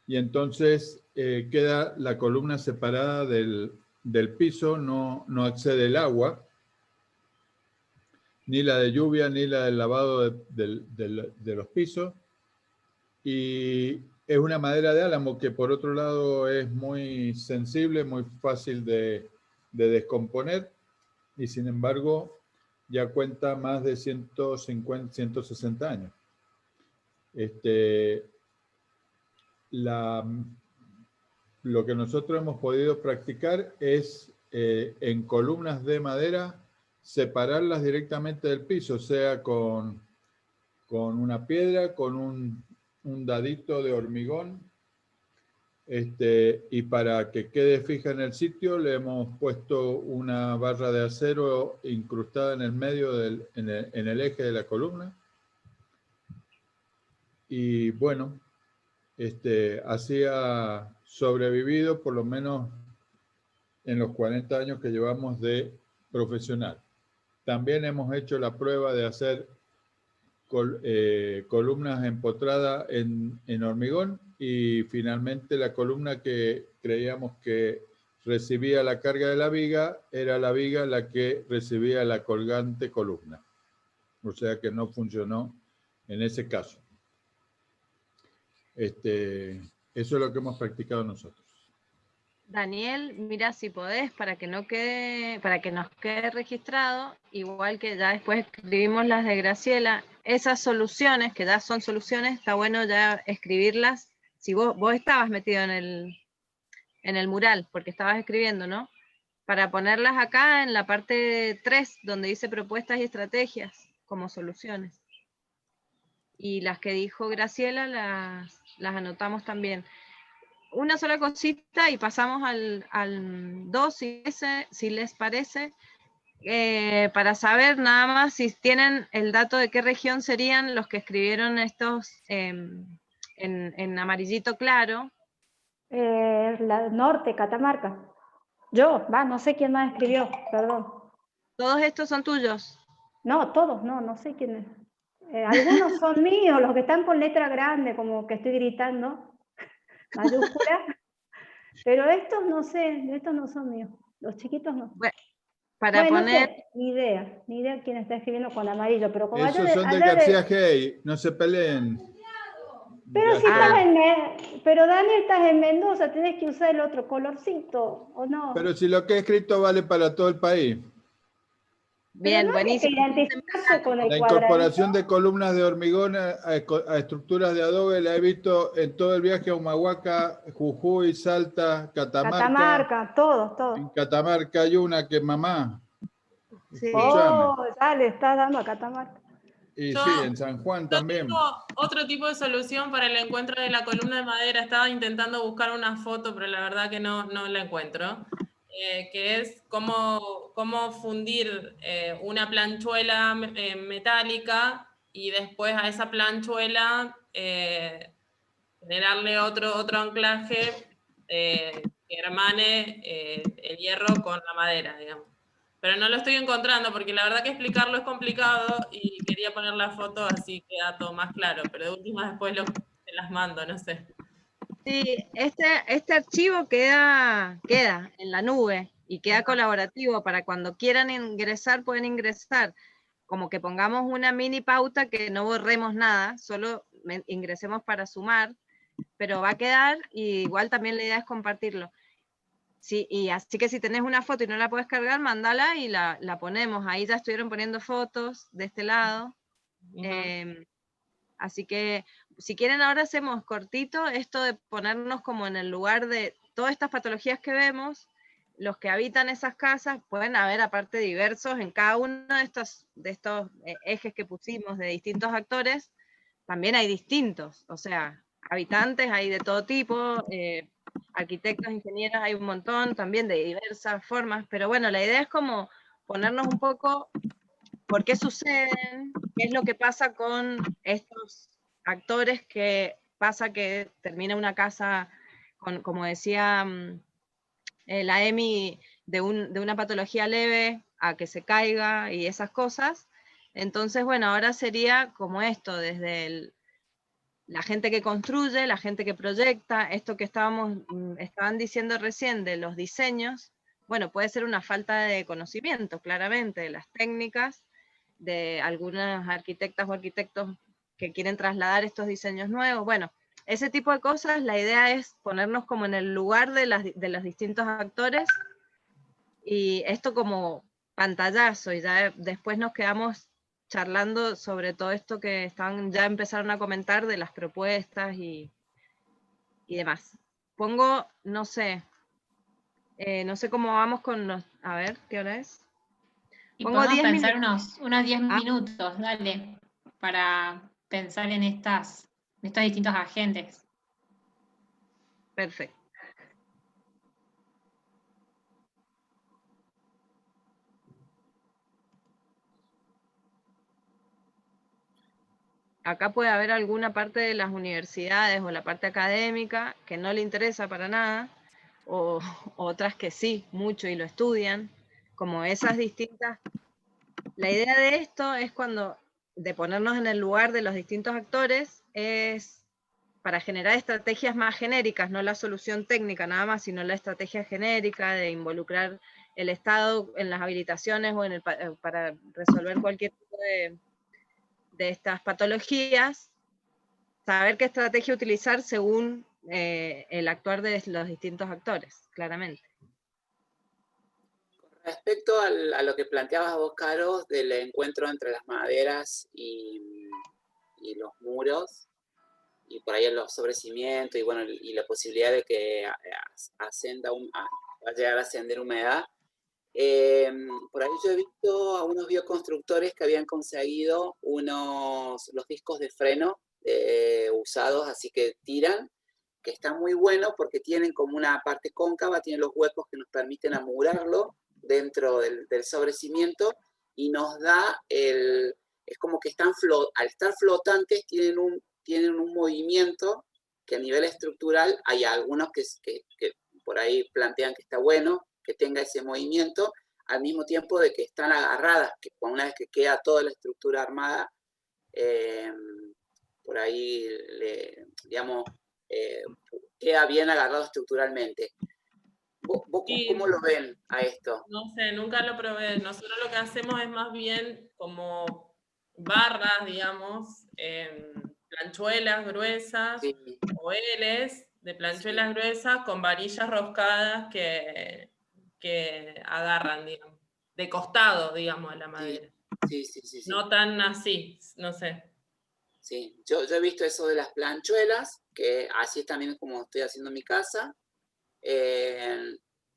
y entonces queda la columna separada del piso, no accede el agua, ni la de lluvia, ni la del lavado de los pisos, y es una madera de álamo que por otro lado es muy sensible, muy fácil de descomponer, y sin embargo ya cuenta más de 150, 160 años. Lo que nosotros hemos podido practicar es en columnas de madera separarlas directamente del piso, sea con una piedra, con un dadito de hormigón, y para que quede fija en el sitio le hemos puesto una barra de acero incrustada en el medio en el eje de la columna, y bueno, así ha sobrevivido por lo menos en los 40 años que llevamos de profesional. También hemos hecho la prueba de hacer columnas empotradas en hormigón, y finalmente la columna que creíamos que recibía la carga de la viga, era la viga la que recibía la colgante columna. O sea que no funcionó en ese caso. Eso es lo que hemos practicado nosotros. Daniel, mira si podés, para que nos quede registrado, igual que ya después escribimos las de Graciela, esas soluciones, que ya son soluciones, está bueno ya escribirlas. Si vos estabas metido en el mural, porque estabas escribiendo, ¿no? Para ponerlas acá en la parte 3, donde dice propuestas y estrategias, como soluciones. Y las que dijo Graciela las anotamos también. Una sola cosita y pasamos al 2, si les parece, para saber nada más si tienen el dato de qué región serían los que escribieron estos en amarillito claro. La norte, Catamarca. Yo, no sé quién más escribió, perdón. ¿Todos estos son tuyos? No, todos, no sé quién es. Algunos son míos, los que están con letra grande, como que estoy gritando, mayúscula. Pero estos no sé, estos no son míos. Los chiquitos no. Bueno, No sé, ni idea quién está escribiendo con amarillo, pero como Esos son de García Hey, no se peleen. Pero si pero Daniel, estás en Mendoza, tenés que usar el otro colorcito, ¿o no? Pero si lo que he escrito vale para todo el país. Bien, no buenísimo. La incorporación de columnas de hormigón a estructuras de adobe la he visto en todo el viaje a Humahuaca, Jujuy, Salta, Catamarca. Catamarca, todos. En Catamarca hay una que mamá. Sí. Oh, ya le estás dando a Catamarca. Y sí, en San Juan también. Tengo otro tipo de solución para el encuentro de la columna de madera. Estaba intentando buscar una foto, pero la verdad que no la encuentro. Que es cómo fundir una planchuela metálica y después a esa planchuela generarle otro anclaje que hermane el hierro con la madera, digamos. Pero no lo estoy encontrando porque la verdad que explicarlo es complicado y quería poner la foto así queda todo más claro, pero de última después te las mando, no sé. Sí, este archivo queda en la nube y queda colaborativo para cuando quieran ingresar, pueden ingresar. Como que pongamos una mini pauta que no borremos nada, solo ingresemos para sumar, pero va a quedar y igual también la idea es compartirlo. Sí, y así que si tenés una foto y no la puedes cargar, mándala y la ponemos. Ahí ya estuvieron poniendo fotos de este lado. Así que si quieren ahora hacemos cortito esto de ponernos como en el lugar de todas estas patologías que vemos. Los que habitan esas casas pueden haber aparte diversos en cada uno de estos ejes que pusimos de distintos actores. También hay distintos, o sea, habitantes hay de todo tipo, arquitectos, ingenieros hay un montón también de diversas formas, pero bueno, la idea es como ponernos un poco por qué suceden, qué es lo que pasa con estos actores que pasa que termina una casa con, como decía la Emi, de una patología leve a que se caiga y esas cosas. Entonces, bueno, ahora sería como esto, desde la gente que construye, la gente que proyecta, esto que estaban diciendo recién de los diseños, bueno, puede ser una falta de conocimiento, claramente, de las técnicas, de algunas arquitectas o arquitectos que quieren trasladar estos diseños nuevos. Bueno, ese tipo de cosas, la idea es ponernos como en el lugar de los distintos actores, y esto como pantallazo, y ya después nos quedamos charlando sobre todo esto que ya empezaron a comentar de las propuestas y demás. Pongo, no sé cómo vamos con los, a ver, ¿qué hora es? Y podemos pensar unos 10 minutos, dale, para pensar en estos distintos agentes. Perfecto. Acá puede haber alguna parte de las universidades o la parte académica que no le interesa para nada, o otras que sí, mucho y lo estudian, como esas distintas. La idea de esto es de ponernos en el lugar de los distintos actores, es para generar estrategias más genéricas, no la solución técnica nada más, sino la estrategia genérica de involucrar el Estado en las habilitaciones o para resolver cualquier tipo de estas patologías, saber qué estrategia utilizar según el actuar de los distintos actores, claramente. Respecto a lo que planteabas vos, Caro, del encuentro entre las maderas y los muros, y por ahí los sobrecimientos, y bueno, y la posibilidad de que va a llegar a ascender humedad. Por ahí yo he visto a unos bioconstructores que habían conseguido los discos de freno usados, así que tiran, que está muy bueno porque tienen como una parte cóncava, tienen los huecos que nos permiten amurarlo dentro del sobrecimiento, y nos da es como que al estar flotantes tienen un movimiento que a nivel estructural hay algunos que por ahí plantean que está bueno que tenga ese movimiento, al mismo tiempo de que están agarradas, que una vez que queda toda la estructura armada, por ahí, digamos, queda bien agarrado estructuralmente. ¿Vos cómo lo ven a esto? No sé, nunca lo probé. Nosotros lo que hacemos es más bien como barras, digamos, planchuelas gruesas, sí, o L's de planchuelas, sí, gruesas con varillas roscadas que agarran, digamos, de costado, digamos, a la madera. Sí. No tan así, no sé. Sí, yo he visto eso de las planchuelas, que así es también como estoy haciendo en mi casa.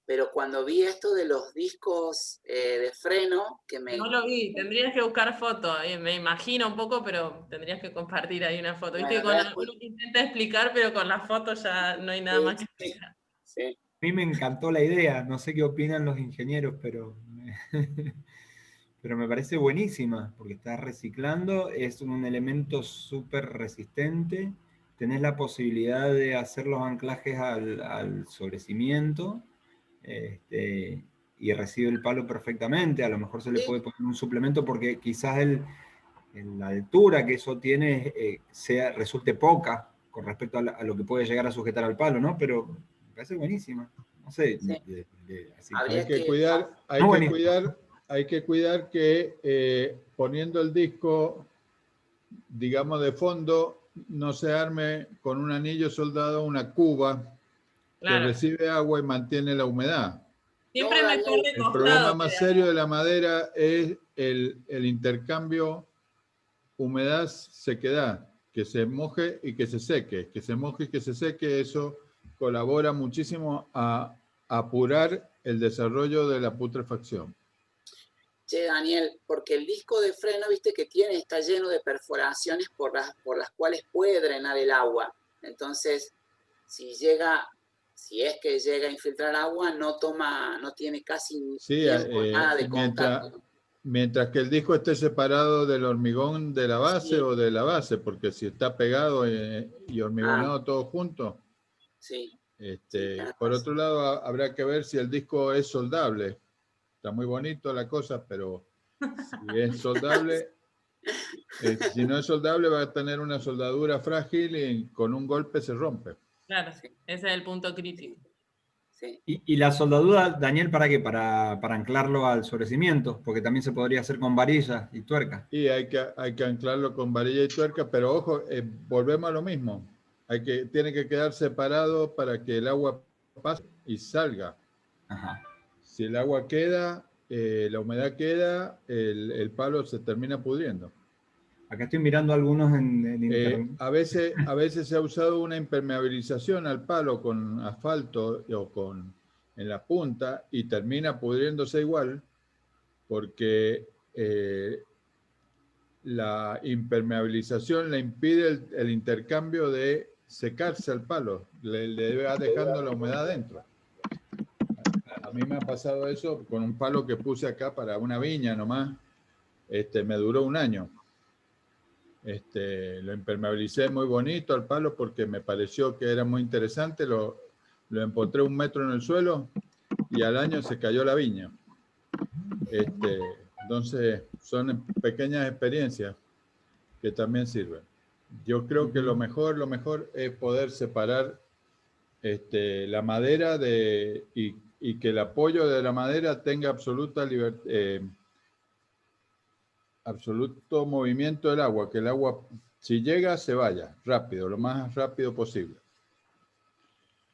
Pero cuando vi esto de los discos de freno, No lo vi, tendrías que buscar fotos, me imagino un poco, pero tendrías que compartir ahí una foto. Viste, bueno, uno intenta explicar, pero con las fotos ya no hay nada más que explicar. Sí. A mí me encantó la idea, no sé qué opinan los ingenieros, pero me parece buenísima, porque estás reciclando, es un elemento súper resistente, tenés la posibilidad de hacer los anclajes al sobrecimiento, y recibe el palo perfectamente. A lo mejor se le puede poner un suplemento porque quizás en la altura que eso tiene resulte poca con respecto a lo que puede llegar a sujetar al palo, ¿no? Pero me parece buenísima. No sé. Sí. Hay que cuidar que poniendo el disco, digamos, de fondo, no se arme con un anillo soldado una cuba, claro, que recibe agua y mantiene la humedad. Siempre es mejor de costado. El problema más serio de la madera es el intercambio humedad-sequedad, que se moje y que se seque, eso colabora muchísimo a apurar el desarrollo de la putrefacción. Che, Daniel, porque el disco de freno, viste que está lleno de perforaciones por las cuales puede drenar el agua. Entonces, si es que llega a infiltrar agua, no tiene casi nada de contacto. Mientras que el disco esté separado del hormigón de la base, sí, o de la base, porque si está pegado y hormigonado todo junto. Sí. Por otro lado, habrá que ver si el disco es soldable. Está muy bonito la cosa, pero si es soldable, si no es soldable va a tener una soldadura frágil y con un golpe se rompe. Claro, sí, ese es el punto crítico. Sí. Y la soldadura, Daniel, ¿para qué? Para anclarlo al sobrecimiento, porque también se podría hacer con varillas y tuerca. Y hay que anclarlo con varilla y tuerca, pero ojo, volvemos a lo mismo. Tiene que quedar separado para que el agua pase y salga. Ajá. Si el agua queda, la humedad queda, el palo se termina pudriendo. Acá estoy mirando algunos en internet. A veces se ha usado una impermeabilización al palo con asfalto o en la punta y termina pudriéndose igual porque la impermeabilización le impide el intercambio de secarse al palo, le va dejando la humedad dentro. A mí me ha pasado eso con un palo que puse acá para una viña nomás, me duró un año. Lo impermeabilicé muy bonito al palo porque me pareció que era muy interesante, lo empotré 1 metro en el suelo y al año se cayó la viña. Entonces son pequeñas experiencias que también sirven. Yo creo que lo mejor es poder separar la madera y que el apoyo de la madera tenga absoluta absoluto movimiento del agua, que el agua, si llega, se vaya rápido, lo más rápido posible.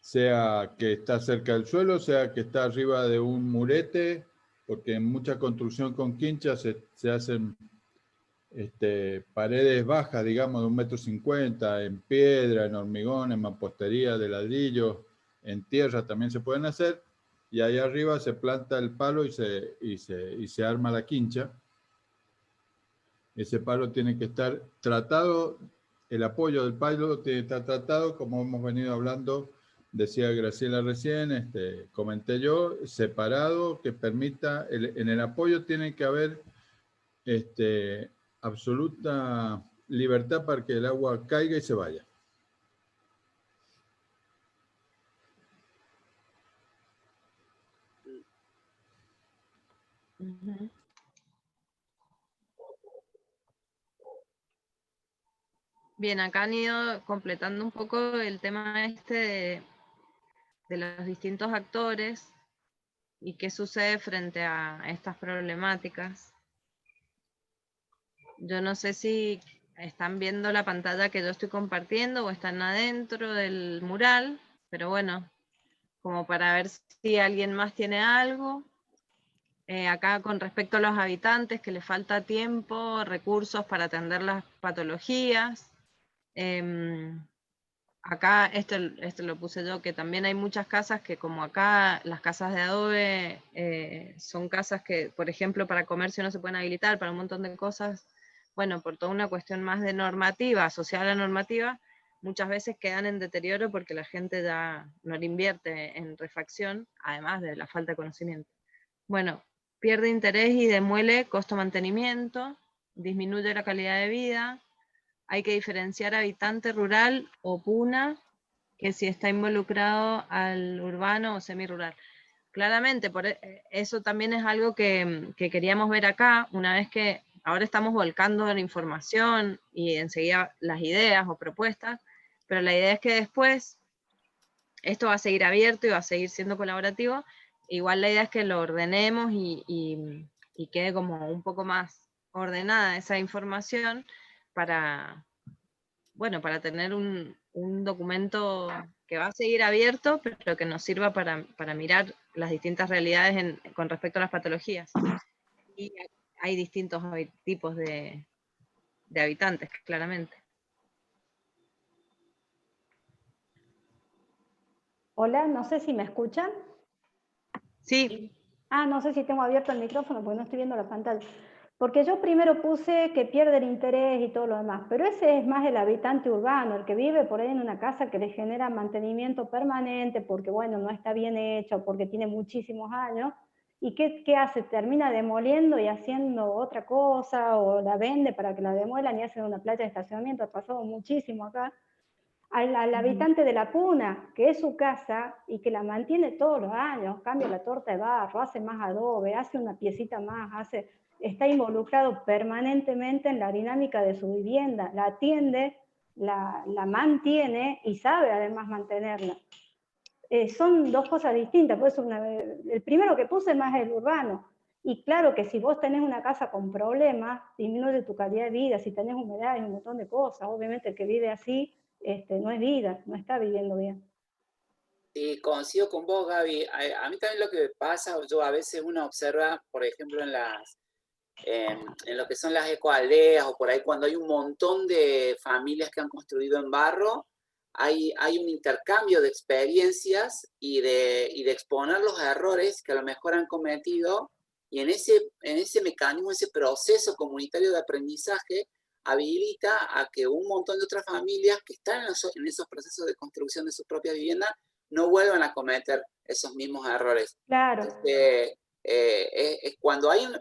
Sea que está cerca del suelo, sea que está arriba de un murete, porque en mucha construcción con quinchas se hacen paredes bajas, digamos, de 1,50 m, en piedra, en hormigón, en mampostería, de ladrillo, en tierra también se pueden hacer, y ahí arriba se planta el palo y se arma la quincha. Ese palo tiene que estar tratado, el apoyo del palo tiene que estar tratado, como hemos venido hablando, decía Graciela recién, comenté yo, separado, que permita, en el apoyo tiene que haber absoluta libertad para que el agua caiga y se vaya. Bien, acá han ido completando un poco el tema de los distintos actores y qué sucede frente a estas problemáticas. Yo no sé si están viendo la pantalla que yo estoy compartiendo o están adentro del mural, pero bueno, como para ver si alguien más tiene algo. Acá con respecto a los habitantes, que les falta tiempo, recursos para atender las patologías. Acá, esto lo puse yo, que también hay muchas casas que como acá las casas de adobe son casas que, por ejemplo, para comercio no se pueden habilitar, para un montón de cosas, bueno, por toda una cuestión más de normativa, asociada a la normativa, muchas veces quedan en deterioro porque la gente ya no le invierte en refacción, además de la falta de conocimiento. Bueno, pierde interés y demuele costo mantenimiento, disminuye la calidad de vida. Hay que diferenciar habitante rural o puna, que si está involucrado al urbano o semirural. Claramente, eso también es algo que queríamos ver acá, una vez que ahora estamos volcando la información y enseguida las ideas o propuestas, pero la idea es que después esto va a seguir abierto y va a seguir siendo colaborativo. Igual la idea es que lo ordenemos y quede como un poco más ordenada esa información para, bueno, para tener un documento que va a seguir abierto, pero que nos sirva para mirar las distintas realidades con respecto a las patologías. Y hay distintos tipos de habitantes, claramente. Hola, no sé si me escuchan. Sí. Ah, no sé si tengo abierto el micrófono porque no estoy viendo la pantalla. Porque yo primero puse que pierde el interés y todo lo demás, pero ese es más el habitante urbano, el que vive por ahí en una casa que le genera mantenimiento permanente porque, bueno, no está bien hecho, porque tiene muchísimos años. ¿Y qué hace? Termina demoliendo y haciendo otra cosa, o la vende para que la demuelan y hacen una playa de estacionamiento. Ha pasado muchísimo acá. Al habitante de la puna, que es su casa y que la mantiene todos los años, cambia la torta de barro, hace más adobe, hace una piecita más, está involucrado permanentemente en la dinámica de su vivienda, la atiende, la mantiene y sabe además mantenerla. Son dos cosas distintas, por eso el primero que puse más es el urbano. Y claro que si vos tenés una casa con problemas, disminuye tu calidad de vida, si tenés humedad y un montón de cosas, obviamente el que vive así no es vida, no está viviendo bien. Sí, coincido con vos, Gaby. A mí también lo que pasa, yo a veces uno observa, por ejemplo, en lo que son las ecoaldeas o por ahí cuando hay un montón de familias que han construido en barro, hay un intercambio de experiencias y de exponer los errores que a lo mejor han cometido, y en ese mecanismo, ese proceso comunitario de aprendizaje habilita a que un montón de otras familias que están en esos procesos de construcción de sus propias viviendas no vuelvan a cometer esos mismos errores. Claro. Cuando hay un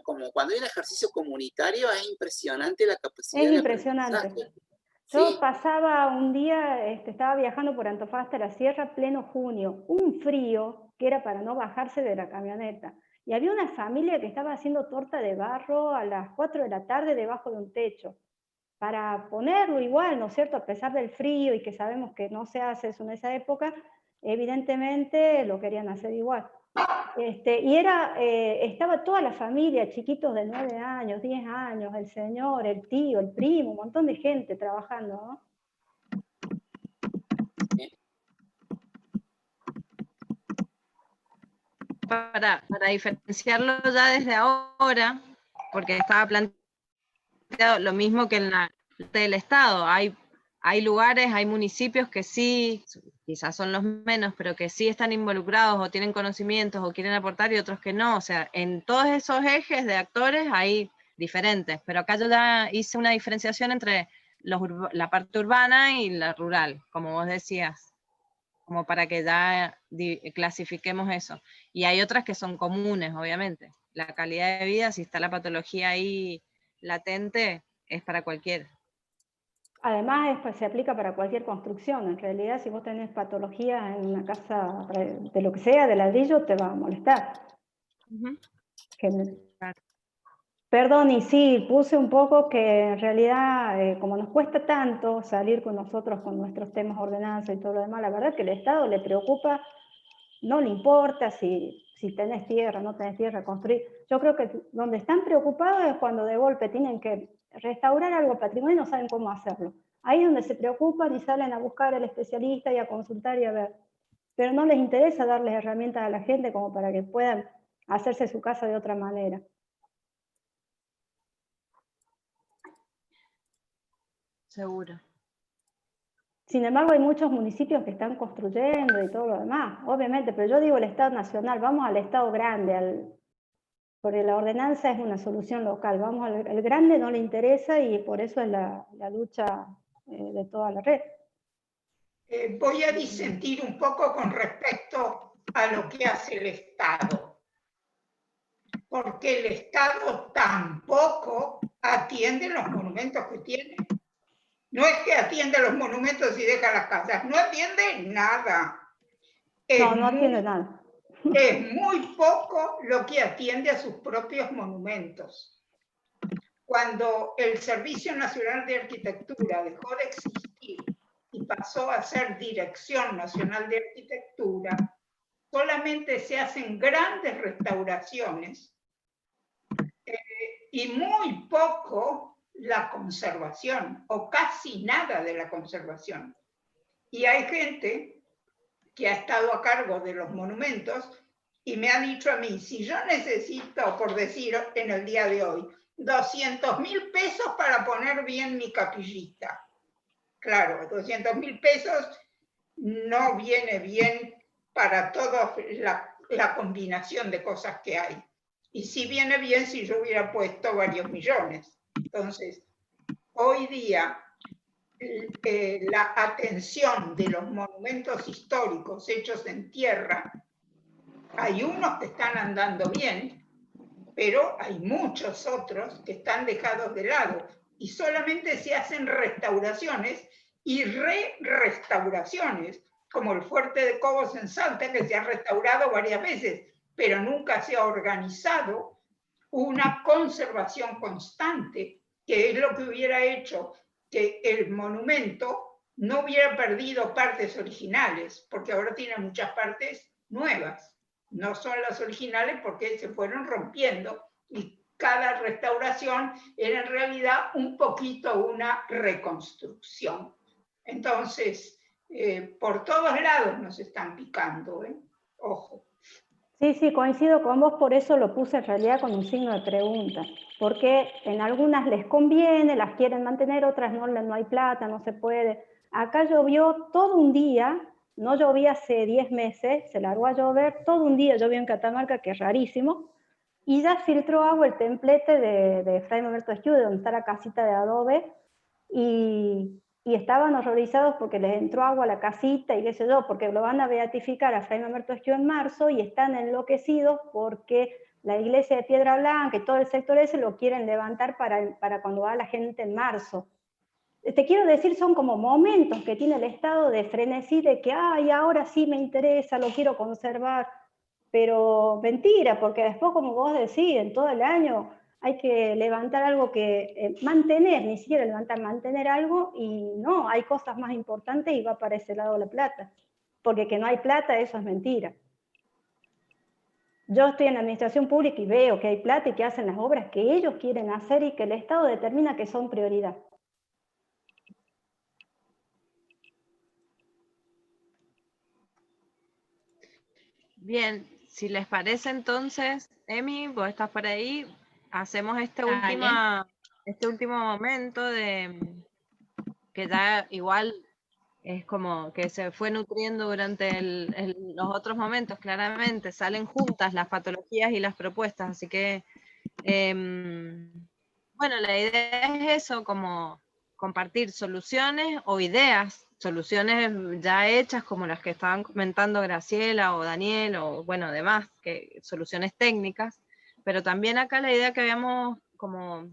ejercicio comunitario es impresionante la capacidad de impresionante. Aprendizaje. Yo pasaba un día, estaba viajando por Antofagasta, la sierra, pleno junio, un frío que era para no bajarse de la camioneta. Y había una familia que estaba haciendo torta de barro a las 4 de la tarde debajo de un techo. para ponerlo igual, ¿no es cierto? A pesar del frío y que sabemos que no se hace eso en esa época, evidentemente lo querían hacer igual. Y estaba toda la familia, chiquitos de 9 años, 10 años, el señor, el tío, el primo, un montón de gente trabajando, ¿no? Para diferenciarlo ya desde ahora, porque estaba planteado lo mismo que en la del Estado, hay lugares, hay municipios que sí, quizás son los menos, pero que sí están involucrados o tienen conocimientos o quieren aportar y otros que no. O sea, en todos esos ejes de actores hay diferentes, pero acá yo ya hice una diferenciación entre la parte urbana y la rural, como vos decías, como para que ya clasifiquemos eso. Y hay otras que son comunes, obviamente. La calidad de vida, si está la patología ahí latente, es para cualquiera. Además, se aplica para cualquier construcción. En realidad, si vos tenés patología en una casa de lo que sea, de ladrillo, te va a molestar. Perdón, y sí, puse un poco que en realidad, como nos cuesta tanto salir con nosotros con nuestros temas de ordenanza y todo lo demás, la verdad que el Estado le preocupa, no le importa si tenés tierra, no tenés tierra, construir. Yo creo que donde están preocupados es cuando de golpe tienen que restaurar algo patrimonio y no saben cómo hacerlo. Ahí es donde se preocupan y salen a buscar al especialista y a consultar y a ver. Pero no les interesa darles herramientas a la gente como para que puedan hacerse su casa de otra manera. Seguro. Sin embargo, hay muchos municipios que están construyendo y todo lo demás, obviamente, pero yo digo el Estado nacional, vamos al Estado grande, porque la ordenanza es una solución local, vamos al grande no le interesa y por eso es la lucha de toda la red. Voy a disentir un poco con respecto a lo que hace el Estado, porque el Estado tampoco atiende los monumentos que tiene. No es que atiende los monumentos y deja las casas, no atiende nada. No atiende nada. Es muy poco lo que atiende a sus propios monumentos. Cuando el Servicio Nacional de Arquitectura dejó de existir y pasó a ser Dirección Nacional de Arquitectura, solamente se hacen grandes restauraciones y muy poco la conservación, o casi nada de la conservación. Y hay gente que ha estado a cargo de los monumentos y me ha dicho a mí, si yo necesito, por decir en el día de hoy, 200.000 pesos para poner bien mi capillita. Claro, 200.000 pesos no viene bien para toda la combinación de cosas que hay. Y sí viene bien si yo hubiera puesto varios millones. Entonces, hoy día, la atención de los monumentos históricos hechos en tierra, hay unos que están andando bien, pero hay muchos otros que están dejados de lado y solamente se hacen restauraciones y restauraciones, como el Fuerte de Cobos en Salta, que se ha restaurado varias veces, pero nunca se ha organizado una conservación constante, que es lo que hubiera hecho que el monumento no hubiera perdido partes originales, porque ahora tiene muchas partes nuevas. No son las originales porque se fueron rompiendo y cada restauración era en realidad un poquito una reconstrucción. Entonces, por todos lados nos están picando, ¿eh? Ojo. Sí, coincido con vos, por eso lo puse en realidad con un signo de pregunta, porque en algunas les conviene, las quieren mantener, otras no hay plata, no se puede. Acá llovió todo un día, no llovía hace 10 meses, se largó a llover, todo un día llovió en Catamarca, que es rarísimo, y ya filtró agua el templete de Fray Mamerto Esquiú, donde está la casita de adobe, y estaban horrorizados porque les entró agua a la casita y qué sé yo, porque lo van a beatificar a Fray Mamerto Esquiú en marzo y están enloquecidos porque la iglesia de Piedra Blanca y todo el sector ese lo quieren levantar para cuando va la gente en marzo. Te quiero decir, son como momentos que tiene el Estado de frenesí, de que, ay, ahora sí me interesa, lo quiero conservar, pero mentira, porque después, como vos decís, en todo el año hay que levantar algo que, mantener, ni siquiera levantar, mantener algo, y no, hay cosas más importantes y va para ese lado la plata. Porque que no hay plata, eso es mentira. Yo estoy en la administración pública y veo que hay plata y que hacen las obras que ellos quieren hacer y que el Estado determina que son prioridad. Bien, si les parece entonces, Emi, vos estás por ahí, hacemos este último momento de que ya igual es como que se fue nutriendo durante los otros momentos, claramente, salen juntas las patologías y las propuestas, así que, bueno, la idea es eso, como compartir soluciones o ideas, soluciones ya hechas como las que estaban comentando Graciela o Daniel o bueno, demás, que soluciones técnicas, pero también acá la idea que habíamos como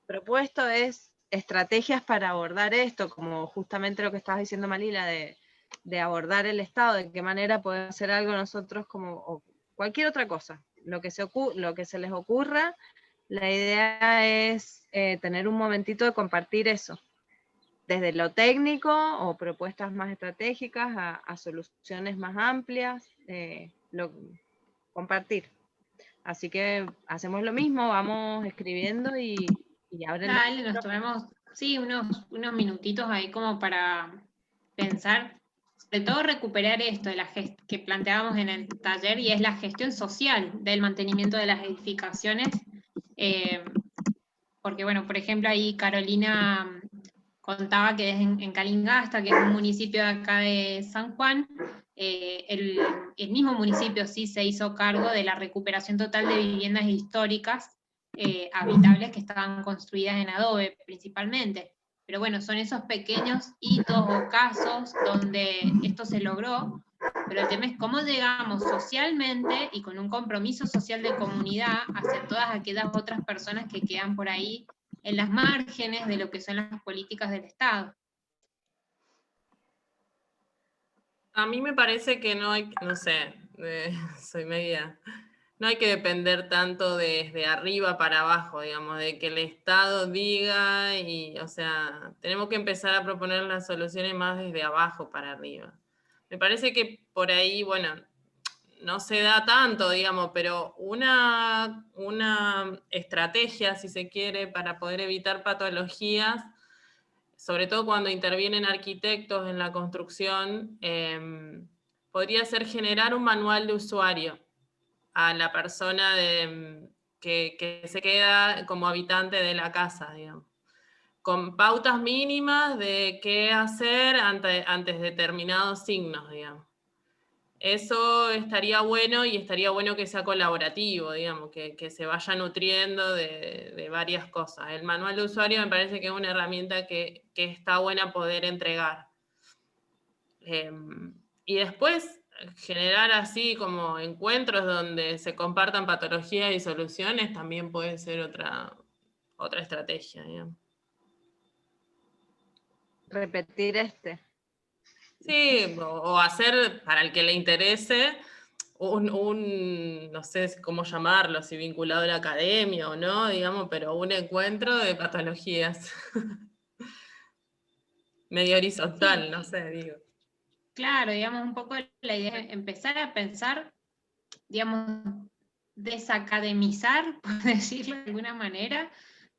propuesto es estrategias para abordar esto, como justamente lo que estabas diciendo Malila, de abordar el Estado, de qué manera podemos hacer algo nosotros como o cualquier otra cosa, lo que se les ocurra. La idea es tener un momentito de compartir eso, desde lo técnico o propuestas más estratégicas a soluciones más amplias, compartir. Así que hacemos lo mismo, vamos escribiendo y ahora... Dale, nos tomemos, sí, unos minutitos ahí como para pensar, sobre todo recuperar esto de que planteábamos en el taller, y es la gestión social del mantenimiento de las edificaciones, porque bueno, por ejemplo, ahí Carolina contaba que es en Calingasta, que es un municipio de acá de San Juan, el mismo municipio sí se hizo cargo de la recuperación total de viviendas históricas habitables que estaban construidas en adobe principalmente. Pero bueno, son esos pequeños hitos o casos donde esto se logró, pero el tema es cómo llegamos socialmente y con un compromiso social de comunidad hacia todas aquellas otras personas que quedan por ahí en las márgenes de lo que son las políticas del Estado. A mí me parece que no hay, no sé, soy media, no hay que depender tanto desde arriba para abajo, digamos, de que el Estado diga, y, o sea, tenemos que empezar a proponer las soluciones más desde abajo para arriba. Me parece que por ahí, bueno, no se da tanto, digamos, pero una estrategia, si se quiere, para poder evitar patologías, sobre todo cuando intervienen arquitectos en la construcción, podría ser generar un manual de usuario a la persona que se queda como habitante de la casa, digamos, con pautas mínimas de qué hacer ante determinados signos, digamos. Eso estaría bueno, y estaría bueno que sea colaborativo, digamos, que se vaya nutriendo de varias cosas. El manual de usuario me parece que es una herramienta que está buena poder entregar. Y después generar así como encuentros donde se compartan patologías y soluciones también puede ser otra estrategia, digamos. Repetir Sí, o hacer, para el que le interese, no sé cómo llamarlo, si vinculado a la academia o no, digamos, pero un encuentro de patologías. Medio horizontal, sí. No sé, digo. Claro, digamos, un poco la idea es empezar a pensar, digamos, desacademizar, por decirlo de alguna manera,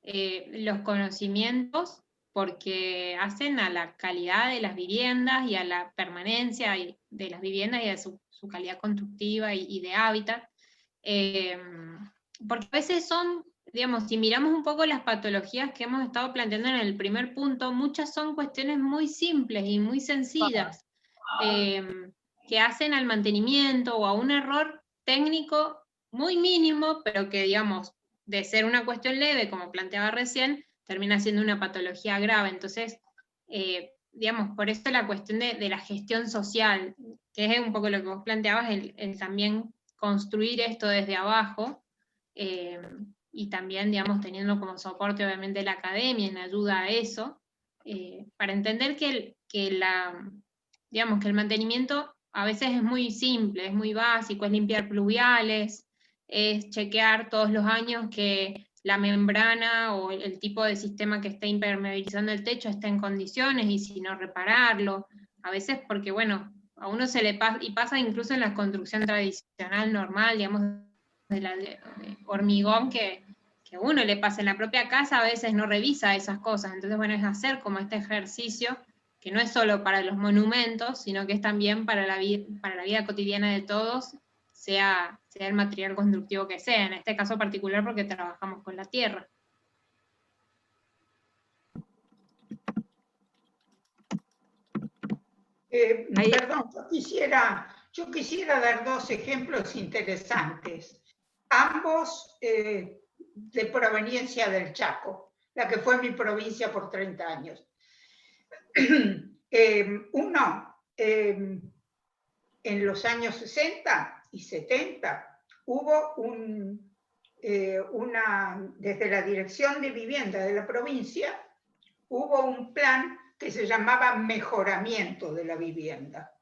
los conocimientos, porque hacen a la calidad de las viviendas y a la permanencia de las viviendas y a su calidad constructiva y de hábitat. Porque a veces son, digamos, si miramos un poco las patologías que hemos estado planteando en el primer punto, muchas son cuestiones muy simples y muy sencillas, que hacen al mantenimiento o a un error técnico muy mínimo, pero que, digamos, de ser una cuestión leve, como planteaba recién, termina siendo una patología grave. Entonces, digamos, por eso la cuestión de la gestión social, que es un poco lo que vos planteabas, el también construir esto desde abajo, y también, digamos, teniendo como soporte, obviamente, la academia en ayuda a eso, para entender que el mantenimiento a veces es muy simple, es muy básico, es limpiar pluviales, es chequear todos los años que la membrana o el tipo de sistema que está impermeabilizando el techo está en condiciones, y si no repararlo. A veces porque, bueno, a uno se le pasa, y pasa incluso en la construcción tradicional normal, digamos, de hormigón, que uno le pasa en la propia casa, a veces no revisa esas cosas. Entonces, bueno, es hacer como este ejercicio, que no es solo para los monumentos, sino que es también para la vida cotidiana de todos, sea el material constructivo que sea, en este caso particular porque trabajamos con la tierra. Perdón, yo quisiera dar dos ejemplos interesantes, ambos de proveniencia del Chaco, la que fue mi provincia por 30 años. Uno, en los años 60 y 70 hubo desde la Dirección de Vivienda de la provincia, hubo un plan que se llamaba mejoramiento de la vivienda.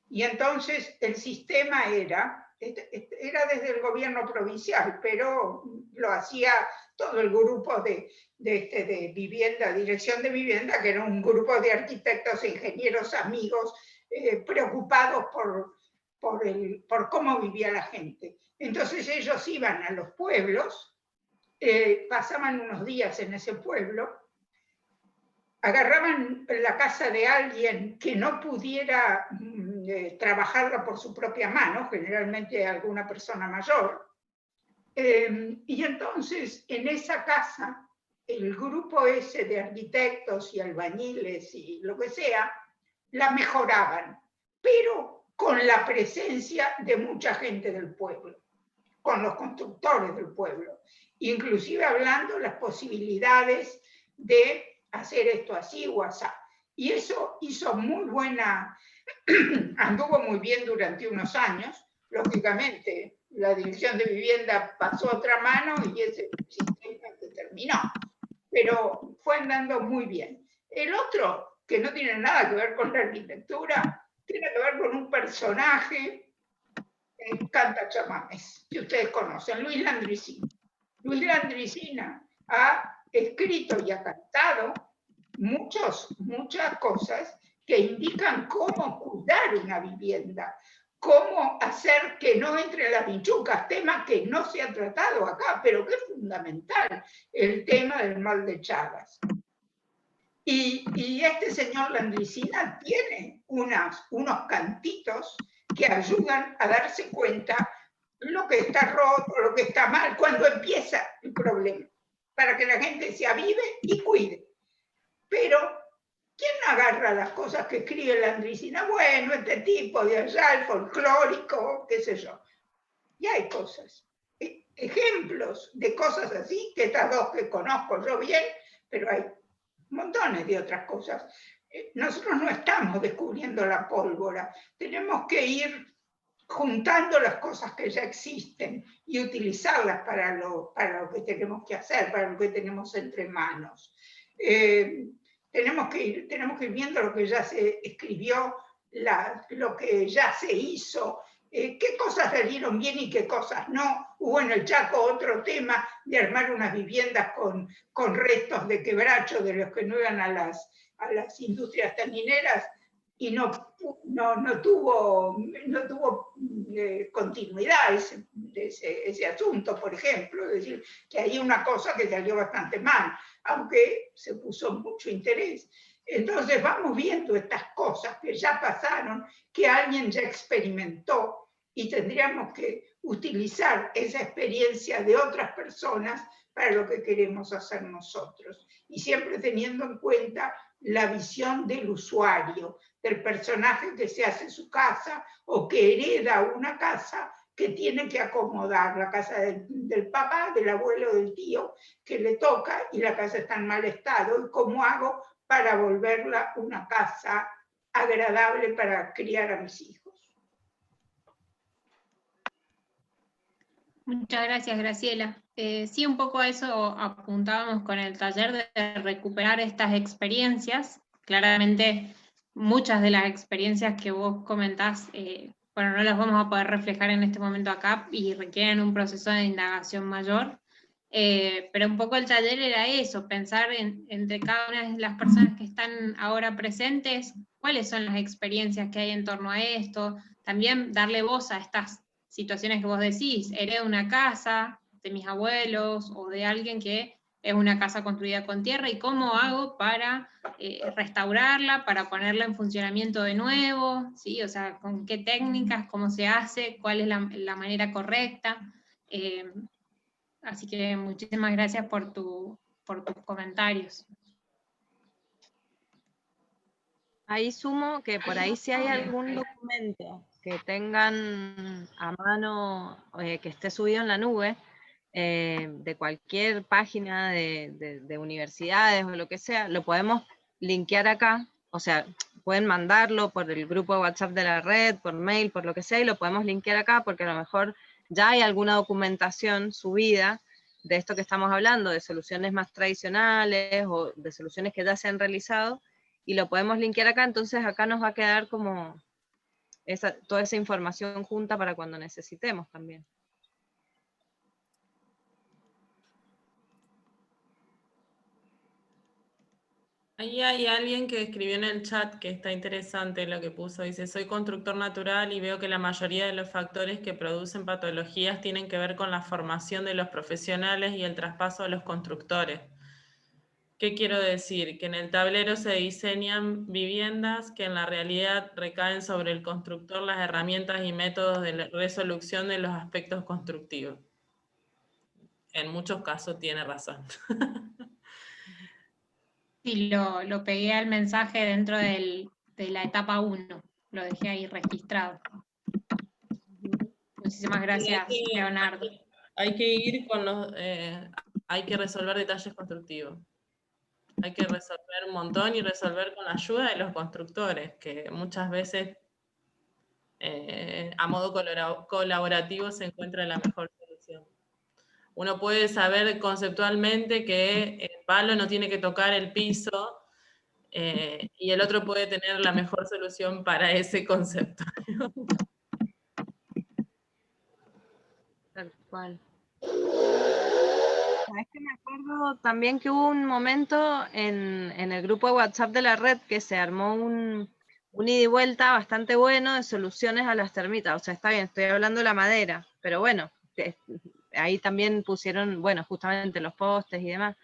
Y entonces el sistema era desde el gobierno provincial, pero lo hacía todo el grupo de vivienda, Dirección de Vivienda, que era un grupo de arquitectos e ingenieros amigos preocupados por cómo vivía la gente. Entonces ellos iban a los pueblos, pasaban unos días en ese pueblo, agarraban la casa de alguien que no pudiera trabajarla por su propia mano, generalmente alguna persona mayor, y entonces en esa casa el grupo ese de arquitectos y albañiles y lo que sea, la mejoraban, pero con la presencia de mucha gente del pueblo, con los constructores del pueblo, inclusive hablando de las posibilidades de hacer esto así o así. Y eso hizo muy buena, anduvo muy bien durante unos años. Lógicamente, la Dirección de Vivienda pasó a otra mano y ese sistema se terminó. Pero fue andando muy bien. El otro, que no tiene nada que ver con la arquitectura, tiene que ver con un personaje que canta chamames, que ustedes conocen, Luis Landricina. Luis Landricina ha escrito y ha cantado muchas cosas que indican cómo cuidar una vivienda, cómo hacer que no entre las vinchucas, tema que no se ha tratado acá, pero que es fundamental, el tema del mal de Chagas. Y este señor Landricina tiene unos cantitos que ayudan a darse cuenta lo que está roto, lo que está mal, cuando empieza el problema, para que la gente se avive y cuide. Pero, ¿quién agarra las cosas que escribe Landricina? Bueno, este tipo de allá, el folclórico, qué sé yo. Y hay cosas, ejemplos de cosas así, que estas dos que conozco yo bien, pero hay montones de otras cosas. Nosotros no estamos descubriendo la pólvora, tenemos que ir juntando las cosas que ya existen y utilizarlas para lo que tenemos que hacer, para lo que tenemos entre manos. Tenemos que ir viendo lo que ya se escribió, lo que ya se hizo, qué cosas salieron bien y qué cosas no. Hubo en el Chaco otro tema de armar unas viviendas con restos de quebracho de los que no iban a las industrias tanineras, y no tuvo continuidad ese asunto, por ejemplo. Es decir, que hay una cosa que salió bastante mal, aunque se puso mucho interés. Entonces vamos viendo estas cosas que ya pasaron, que alguien ya experimentó, y tendríamos que utilizar esa experiencia de otras personas para lo que queremos hacer nosotros. Y siempre teniendo en cuenta la visión del usuario, del personaje que se hace su casa o que hereda una casa que tiene que acomodar, la casa del papá, del abuelo, del tío, que le toca y la casa está en mal estado. ¿Y cómo hago para volverla una casa agradable para criar a mis hijos? Muchas gracias, Graciela. Sí, un poco a eso apuntábamos con el taller de recuperar estas experiencias. Claramente, muchas de las experiencias que vos comentás, bueno, no las vamos a poder reflejar en este momento acá y requieren un proceso de indagación mayor. Pero un poco el taller era eso, pensar entre cada una de las personas que están ahora presentes, cuáles son las experiencias que hay en torno a esto, también darle voz a estas situaciones que vos decís, heredo una casa de mis abuelos o de alguien que es una casa construida con tierra, y cómo hago para restaurarla, para ponerla en funcionamiento de nuevo, ¿sí? O sea, con qué técnicas, cómo se hace, cuál es la manera correcta. Así que muchísimas gracias por tus comentarios. Ahí sumo que por ahí si hay algún documento que tengan a mano, que esté subido en la nube, de cualquier página de universidades o lo que sea, lo podemos linkear acá, o sea, pueden mandarlo por el grupo de WhatsApp de la red, por mail, por lo que sea, y lo podemos linkear acá porque a lo mejor ya hay alguna documentación subida de esto que estamos hablando, de soluciones más tradicionales o de soluciones que ya se han realizado, y lo podemos linkear acá, entonces acá nos va a quedar como toda esa información junta para cuando necesitemos también. Ahí hay alguien que escribió en el chat que está interesante lo que puso. Dice, soy constructor natural y veo que la mayoría de los factores que producen patologías tienen que ver con la formación de los profesionales y el traspaso a los constructores. ¿Qué quiero decir? Que en el tablero se diseñan viviendas que en la realidad recaen sobre el constructor las herramientas y métodos de resolución de los aspectos constructivos. En muchos casos tiene razón. Sí, lo pegué al mensaje dentro de la etapa 1, lo dejé ahí registrado. Muchísimas gracias, Leonardo. Hay que ir con los... hay que resolver detalles constructivos. Hay que resolver un montón y resolver con la ayuda de los constructores, que muchas veces a modo colaborativo se encuentra la mejor solución. Uno puede saber conceptualmente que el palo no tiene que tocar el piso, y el otro puede tener la mejor solución para ese concepto. Tal cual. Es que me acuerdo también que hubo un momento en el grupo de WhatsApp de la red que se armó un ida y vuelta bastante bueno de soluciones a las termitas. O sea, está bien, estoy hablando de la madera, pero bueno, ahí también pusieron, bueno, justamente los postes y demás.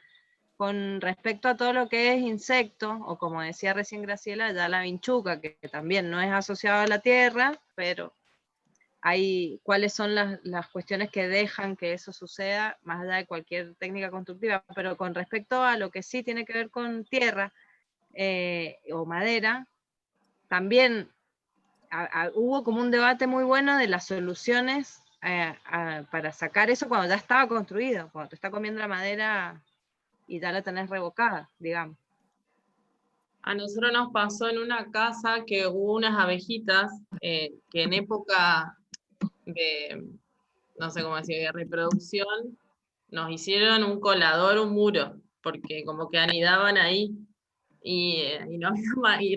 Con respecto a todo lo que es insecto, o como decía recién Graciela, ya la vinchuca, que también no es asociada a la tierra, pero hay cuáles son las cuestiones que dejan que eso suceda, más allá de cualquier técnica constructiva. Pero con respecto a lo que sí tiene que ver con tierra o madera, también hubo como un debate muy bueno de las soluciones para sacar eso cuando ya estaba construido, cuando te está comiendo la madera y ya la tenés revocada, digamos. A nosotros nos pasó en una casa que hubo unas abejitas que en época de, no sé cómo decir, de reproducción, nos hicieron un colador, un muro, porque como que anidaban ahí, y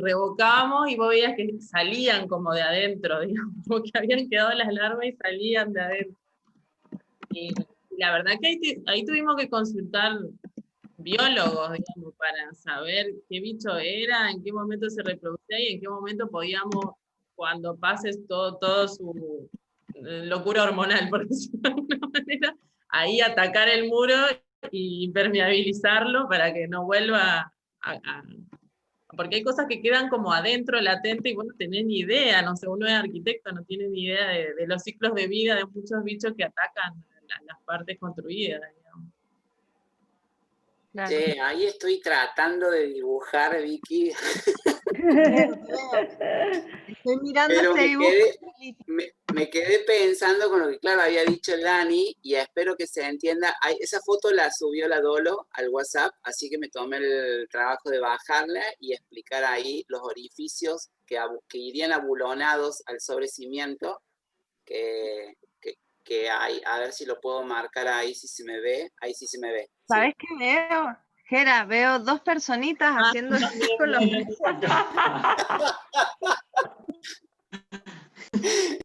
revocábamos, y vos veías que salían como de adentro, digamos, como que habían quedado las larvas y salían de adentro. Y la verdad que ahí tuvimos que consultar biólogos, digamos, para saber qué bicho era, en qué momento se reproducía y en qué momento podíamos, cuando pases todo su locura hormonal, por decirlo de alguna manera, ahí atacar el muro y impermeabilizarlo para que no vuelva porque hay cosas que quedan como adentro, latente, y vos no tenés ni idea, no sé, uno es arquitecto, no tiene ni idea de los ciclos de vida de muchos bichos que atacan las partes construidas, digamos. Claro. Sí, ahí estoy tratando de dibujar, Vicky. Estoy mirando pero este dibujo. me quedé pensando con lo que, claro, había dicho Lani, y espero que se entienda. Esa foto la subió la Dolo al WhatsApp, así que me tomé el trabajo de bajarla y explicar ahí los orificios que irían abulonados al sobrecimiento, que hay. A ver si lo puedo marcar ahí, si se me ve. Ahí sí se me ve. ¿Sabes qué veo? Jera, veo dos personitas haciendo así con los...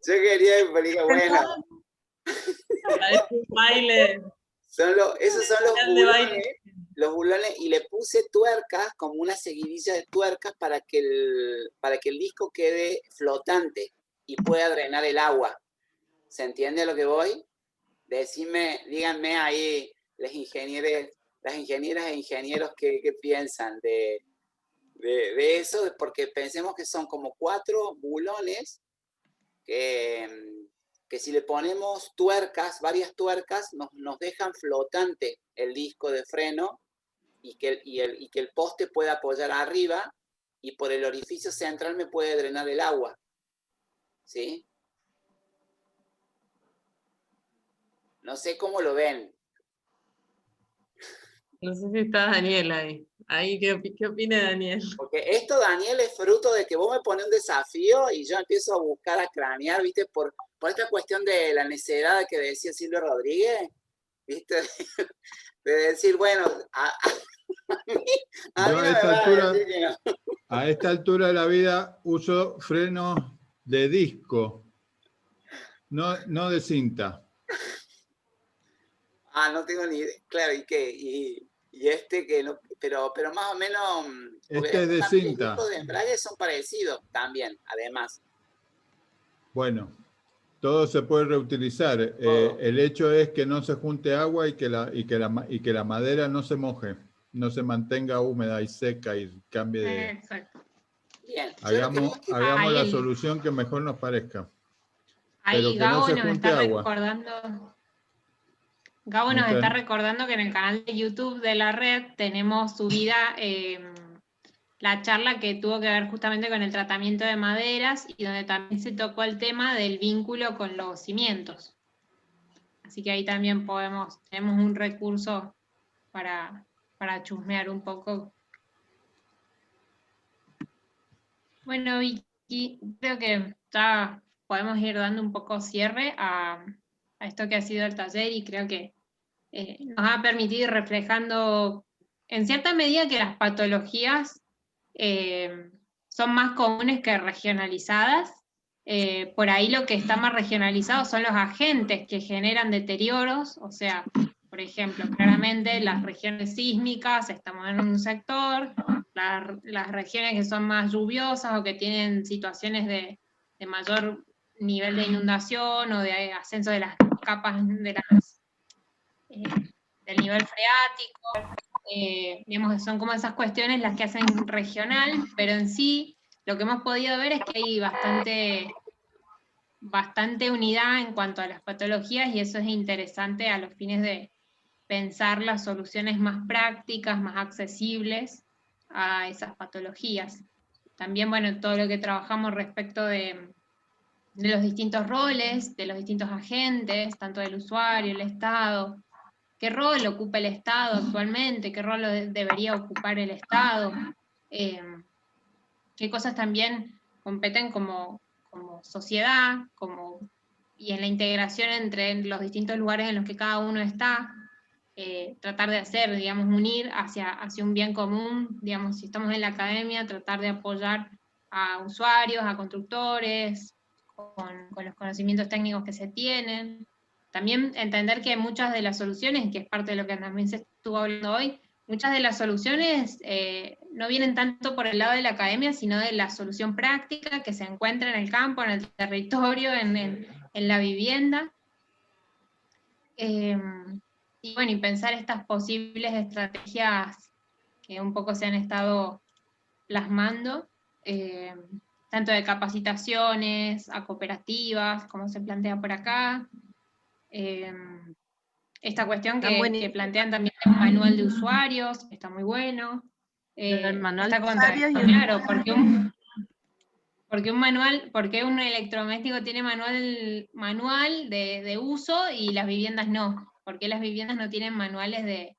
Yo quería explicar, bueno. Un baile. Esos son los bulones, y le puse tuercas, como una seguidilla de tuercas, para que el disco quede flotante y pueda drenar el agua. ¿Se entiende a lo que voy? Díganme ahí las ingenieras e ingenieros qué piensan de eso, porque pensemos que son como 4 bulones que si le ponemos tuercas, varias tuercas, nos dejan flotante el disco de freno y que el poste pueda apoyar arriba y por el orificio central me puede drenar el agua. ¿Sí? No sé cómo lo ven. No sé si está Daniel ahí. ¿Qué opina Daniel? Porque esto, Daniel, es fruto de que vos me pones un desafío y yo empiezo a buscar, a cranear, ¿viste? Por esta cuestión de la necedad que decía Silvio Rodríguez, ¿viste? De decir, bueno, a esta altura de la vida uso frenos de disco, no de cinta. No tengo ni idea. Claro, ¿y qué? Y este que no, pero más o menos. Este es de cinta. Los tipos de embrague son parecidos también, además. Bueno, todo se puede reutilizar. El hecho es que no se junte agua y que la madera no se moje, no se mantenga húmeda y seca y cambie de. Exacto. Bien. Hagamos la solución que mejor nos parezca. Ahí Gabo nos está recordando. Gabo nos está recordando que en el canal de YouTube de la red tenemos subida la charla que tuvo que ver justamente con el tratamiento de maderas y donde también se tocó el tema del vínculo con los cimientos. Así que ahí también tenemos un recurso para chusmear un poco. Bueno, Vicky, creo que ya podemos ir dando un poco cierre a esto que ha sido el taller y creo que nos ha permitido ir reflejando en cierta medida que las patologías son más comunes que regionalizadas. Por ahí lo que está más regionalizado son los agentes que generan deterioros, o sea, por ejemplo, claramente las regiones sísmicas, estamos en un sector, las regiones que son más lluviosas o que tienen situaciones de mayor nivel de inundación o de ascenso de las capas del nivel freático, digamos, son como esas cuestiones las que hacen regional, pero en sí lo que hemos podido ver es que hay bastante unidad en cuanto a las patologías y eso es interesante a los fines de pensar las soluciones más prácticas, más accesibles a esas patologías. También, bueno, todo lo que trabajamos respecto de los distintos roles, de los distintos agentes, tanto del usuario, el Estado, qué rol ocupa el Estado actualmente, qué rol debería ocupar el Estado, qué cosas también competen como sociedad, y en la integración entre los distintos lugares en los que cada uno está, tratar de hacer, digamos, unir hacia un bien común, digamos, si estamos en la academia, tratar de apoyar a usuarios, a constructores, con los conocimientos técnicos que se tienen. También entender que muchas de las soluciones, que es parte de lo que también se estuvo hablando hoy, muchas de las soluciones no vienen tanto por el lado de la academia, sino de la solución práctica que se encuentra en el campo, en el territorio, en la vivienda. Y bueno, y pensar estas posibles estrategias que un poco se han estado plasmando, tanto de capacitaciones a cooperativas, como se plantea por acá, esta cuestión que plantean también el manual de usuarios, está muy bueno. El manual está de usuarios claro, porque un electrodoméstico tiene manual de uso y las viviendas no. Porque las viviendas no tienen manuales de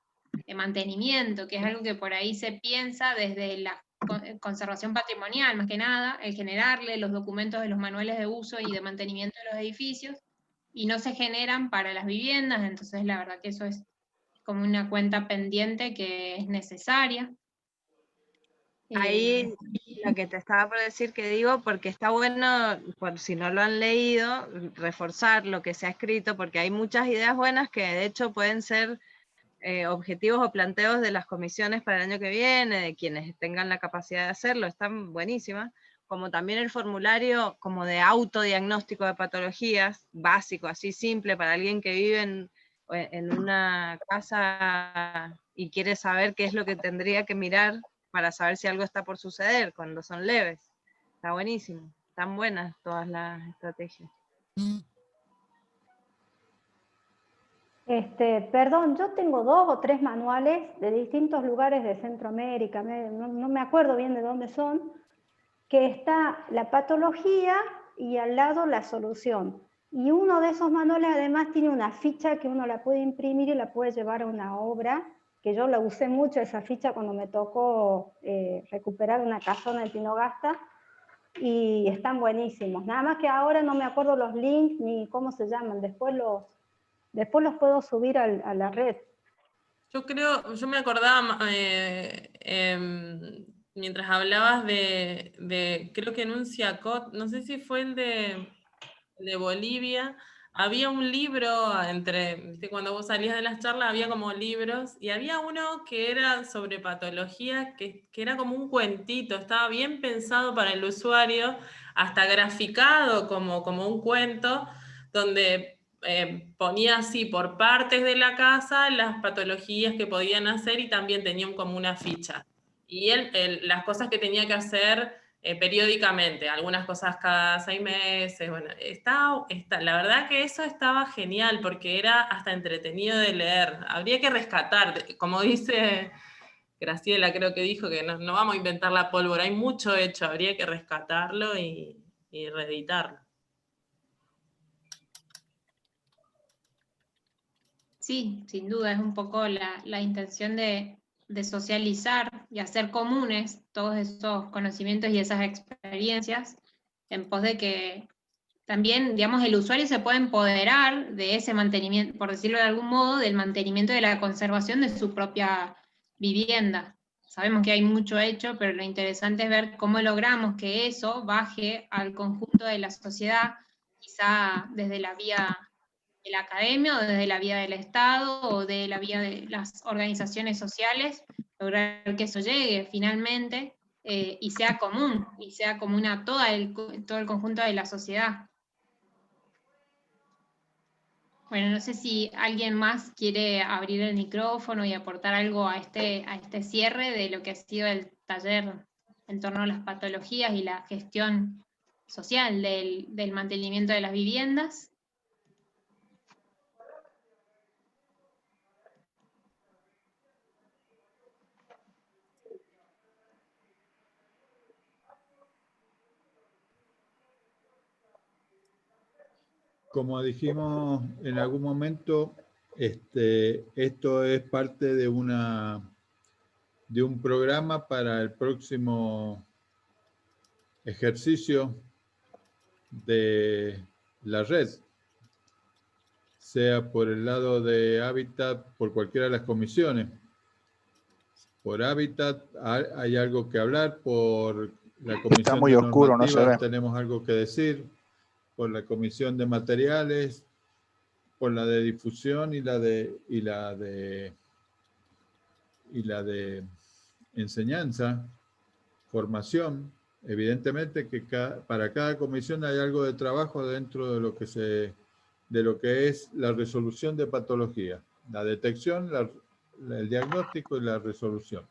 mantenimiento, que es algo que por ahí se piensa desde la conservación patrimonial, más que nada, el generarle los documentos de los manuales de uso y de mantenimiento de los edificios, y no se generan para las viviendas, entonces la verdad que eso es como una cuenta pendiente que es necesaria. Ahí lo que te estaba por decir que digo, porque está bueno, por si no lo han leído, reforzar lo que se ha escrito, porque hay muchas ideas buenas que de hecho pueden ser objetivos o planteos de las comisiones para el año que viene, de quienes tengan la capacidad de hacerlo, están buenísimas, como también el formulario como de autodiagnóstico de patologías, básico, así simple, para alguien que vive en una casa y quiere saber qué es lo que tendría que mirar para saber si algo está por suceder cuando son leves. Está buenísimo, están buenas todas las estrategias. Perdón, yo tengo 2 o 3 manuales de distintos lugares de Centroamérica, no me acuerdo bien de dónde son, que está la patología y al lado la solución. Y uno de esos manuales además tiene una ficha que uno la puede imprimir y la puede llevar a una obra, que yo la usé mucho esa ficha cuando me tocó recuperar una casona de Tinogasta, y están buenísimos. Nada más que ahora no me acuerdo los links ni cómo se llaman, después los puedo subir a la red. Yo me acordaba, mientras hablabas creo que en un CIACOT, no sé si fue el de Bolivia, había un libro, ¿viste? Cuando vos salías de las charlas había como libros, y había uno que era sobre patología, que era como un cuentito, estaba bien pensado para el usuario, hasta graficado como un cuento, donde ponía así por partes de la casa las patologías que podían hacer, y también tenían como una ficha. Y las cosas que tenía que hacer periódicamente, algunas cosas cada 6 meses, bueno, la verdad que eso estaba genial, porque era hasta entretenido de leer. Habría que rescatar, como dice Graciela, creo que dijo que no vamos a inventar la pólvora, hay mucho hecho, habría que rescatarlo y reeditarlo. Sí, sin duda, es un poco la intención de socializar y hacer comunes todos esos conocimientos y esas experiencias, en pos de que también, digamos, el usuario se pueda empoderar de ese mantenimiento, por decirlo de algún modo, del mantenimiento y de la conservación de su propia vivienda. Sabemos que hay mucho hecho, pero lo interesante es ver cómo logramos que eso baje al conjunto de la sociedad, quizá desde la vía de la academia, o desde la vía del Estado, o de la vía de las organizaciones sociales, lograr que eso llegue finalmente y sea común a todo el conjunto de la sociedad. Bueno, no sé si alguien más quiere abrir el micrófono y aportar algo a este cierre de lo que ha sido el taller en torno a las patologías y la gestión social del mantenimiento de las viviendas. Como dijimos en algún momento, esto es parte de un programa para el próximo ejercicio de la red, sea por el lado de Hábitat, por cualquiera de las comisiones. Por Hábitat hay algo que hablar, por la comisión Está muy de oscuro, no se ve. tenemos algo que decir, por la comisión de materiales, por la de difusión y la de enseñanza, formación. Evidentemente que para cada comisión hay algo de trabajo dentro de lo que es la resolución de patología, la detección, el diagnóstico y la resolución.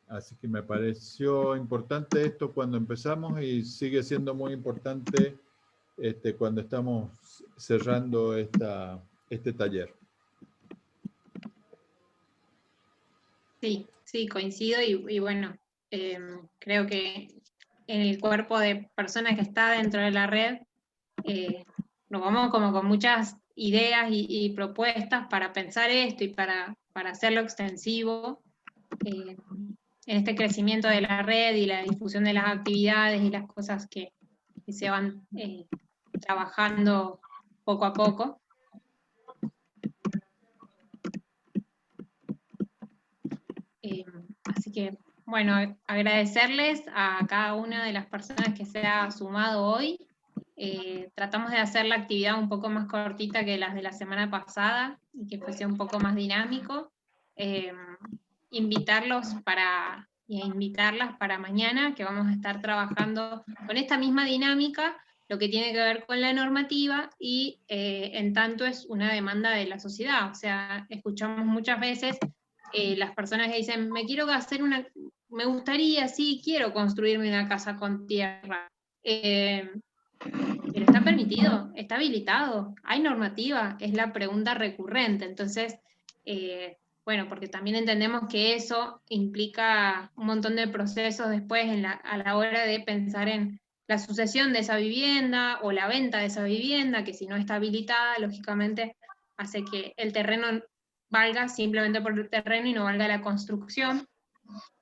Así que me pareció importante esto cuando empezamos, y sigue siendo muy importante cuando estamos cerrando este taller. Sí, coincido, y bueno, creo que en el cuerpo de personas que está dentro de la red, nos vamos como con muchas ideas y propuestas para pensar esto y para hacerlo extensivo en este crecimiento de la red y la difusión de las actividades y las cosas que se van trabajando poco a poco. Así que, Bueno, agradecerles a cada una de las personas que se ha sumado hoy. Tratamos de hacer la actividad un poco más cortita que las de la semana pasada y que fuese un poco más dinámico. Invitarlas para mañana, que vamos a estar trabajando con esta misma dinámica, lo que tiene que ver con la normativa y en tanto es una demanda de la sociedad. O sea, escuchamos muchas veces las personas que dicen, me gustaría, sí, quiero construirme una casa con tierra. Pero está permitido, está habilitado, hay normativa, es la pregunta recurrente. Entonces, bueno, porque también entendemos que eso implica un montón de procesos después a la hora de pensar en la sucesión de esa vivienda o la venta de esa vivienda, que si no está habilitada, lógicamente hace que el terreno valga simplemente por el terreno y no valga la construcción,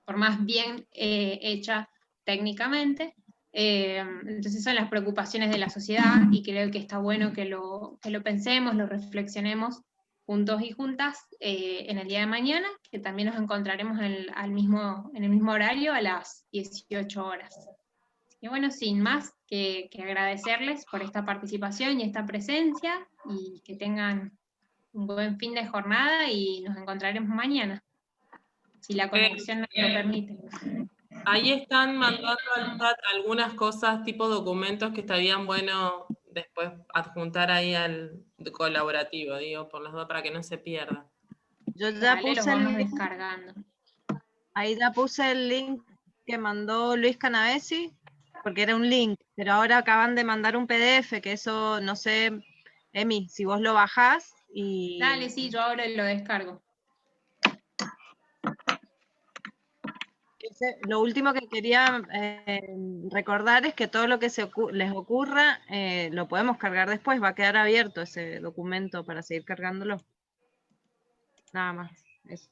por más bien hecha técnicamente. Entonces son las preocupaciones de la sociedad y creo que está bueno que lo pensemos, lo reflexionemos juntos y juntas en el día de mañana, que también nos encontraremos en el mismo horario a las 18 horas. Y bueno, sin más que agradecerles por esta participación y esta presencia, y que tengan un buen fin de jornada y nos encontraremos mañana, si la conexión nos lo permite. Ahí están mandando al chat algunas cosas, tipo documentos, que estarían bueno después adjuntar ahí al colaborativo, digo, por las dos, para que no se pierda. Yo ya puse el link, descargando. Ahí ya puse el link que mandó Luis Canavesi, porque era un link, pero ahora acaban de mandar un PDF, que eso, no sé, Emi, si vos lo bajás y... Dale, sí, yo ahora lo descargo. Lo último que quería recordar es que todo lo que les ocurra lo podemos cargar después, va a quedar abierto ese documento para seguir cargándolo. Nada más, eso.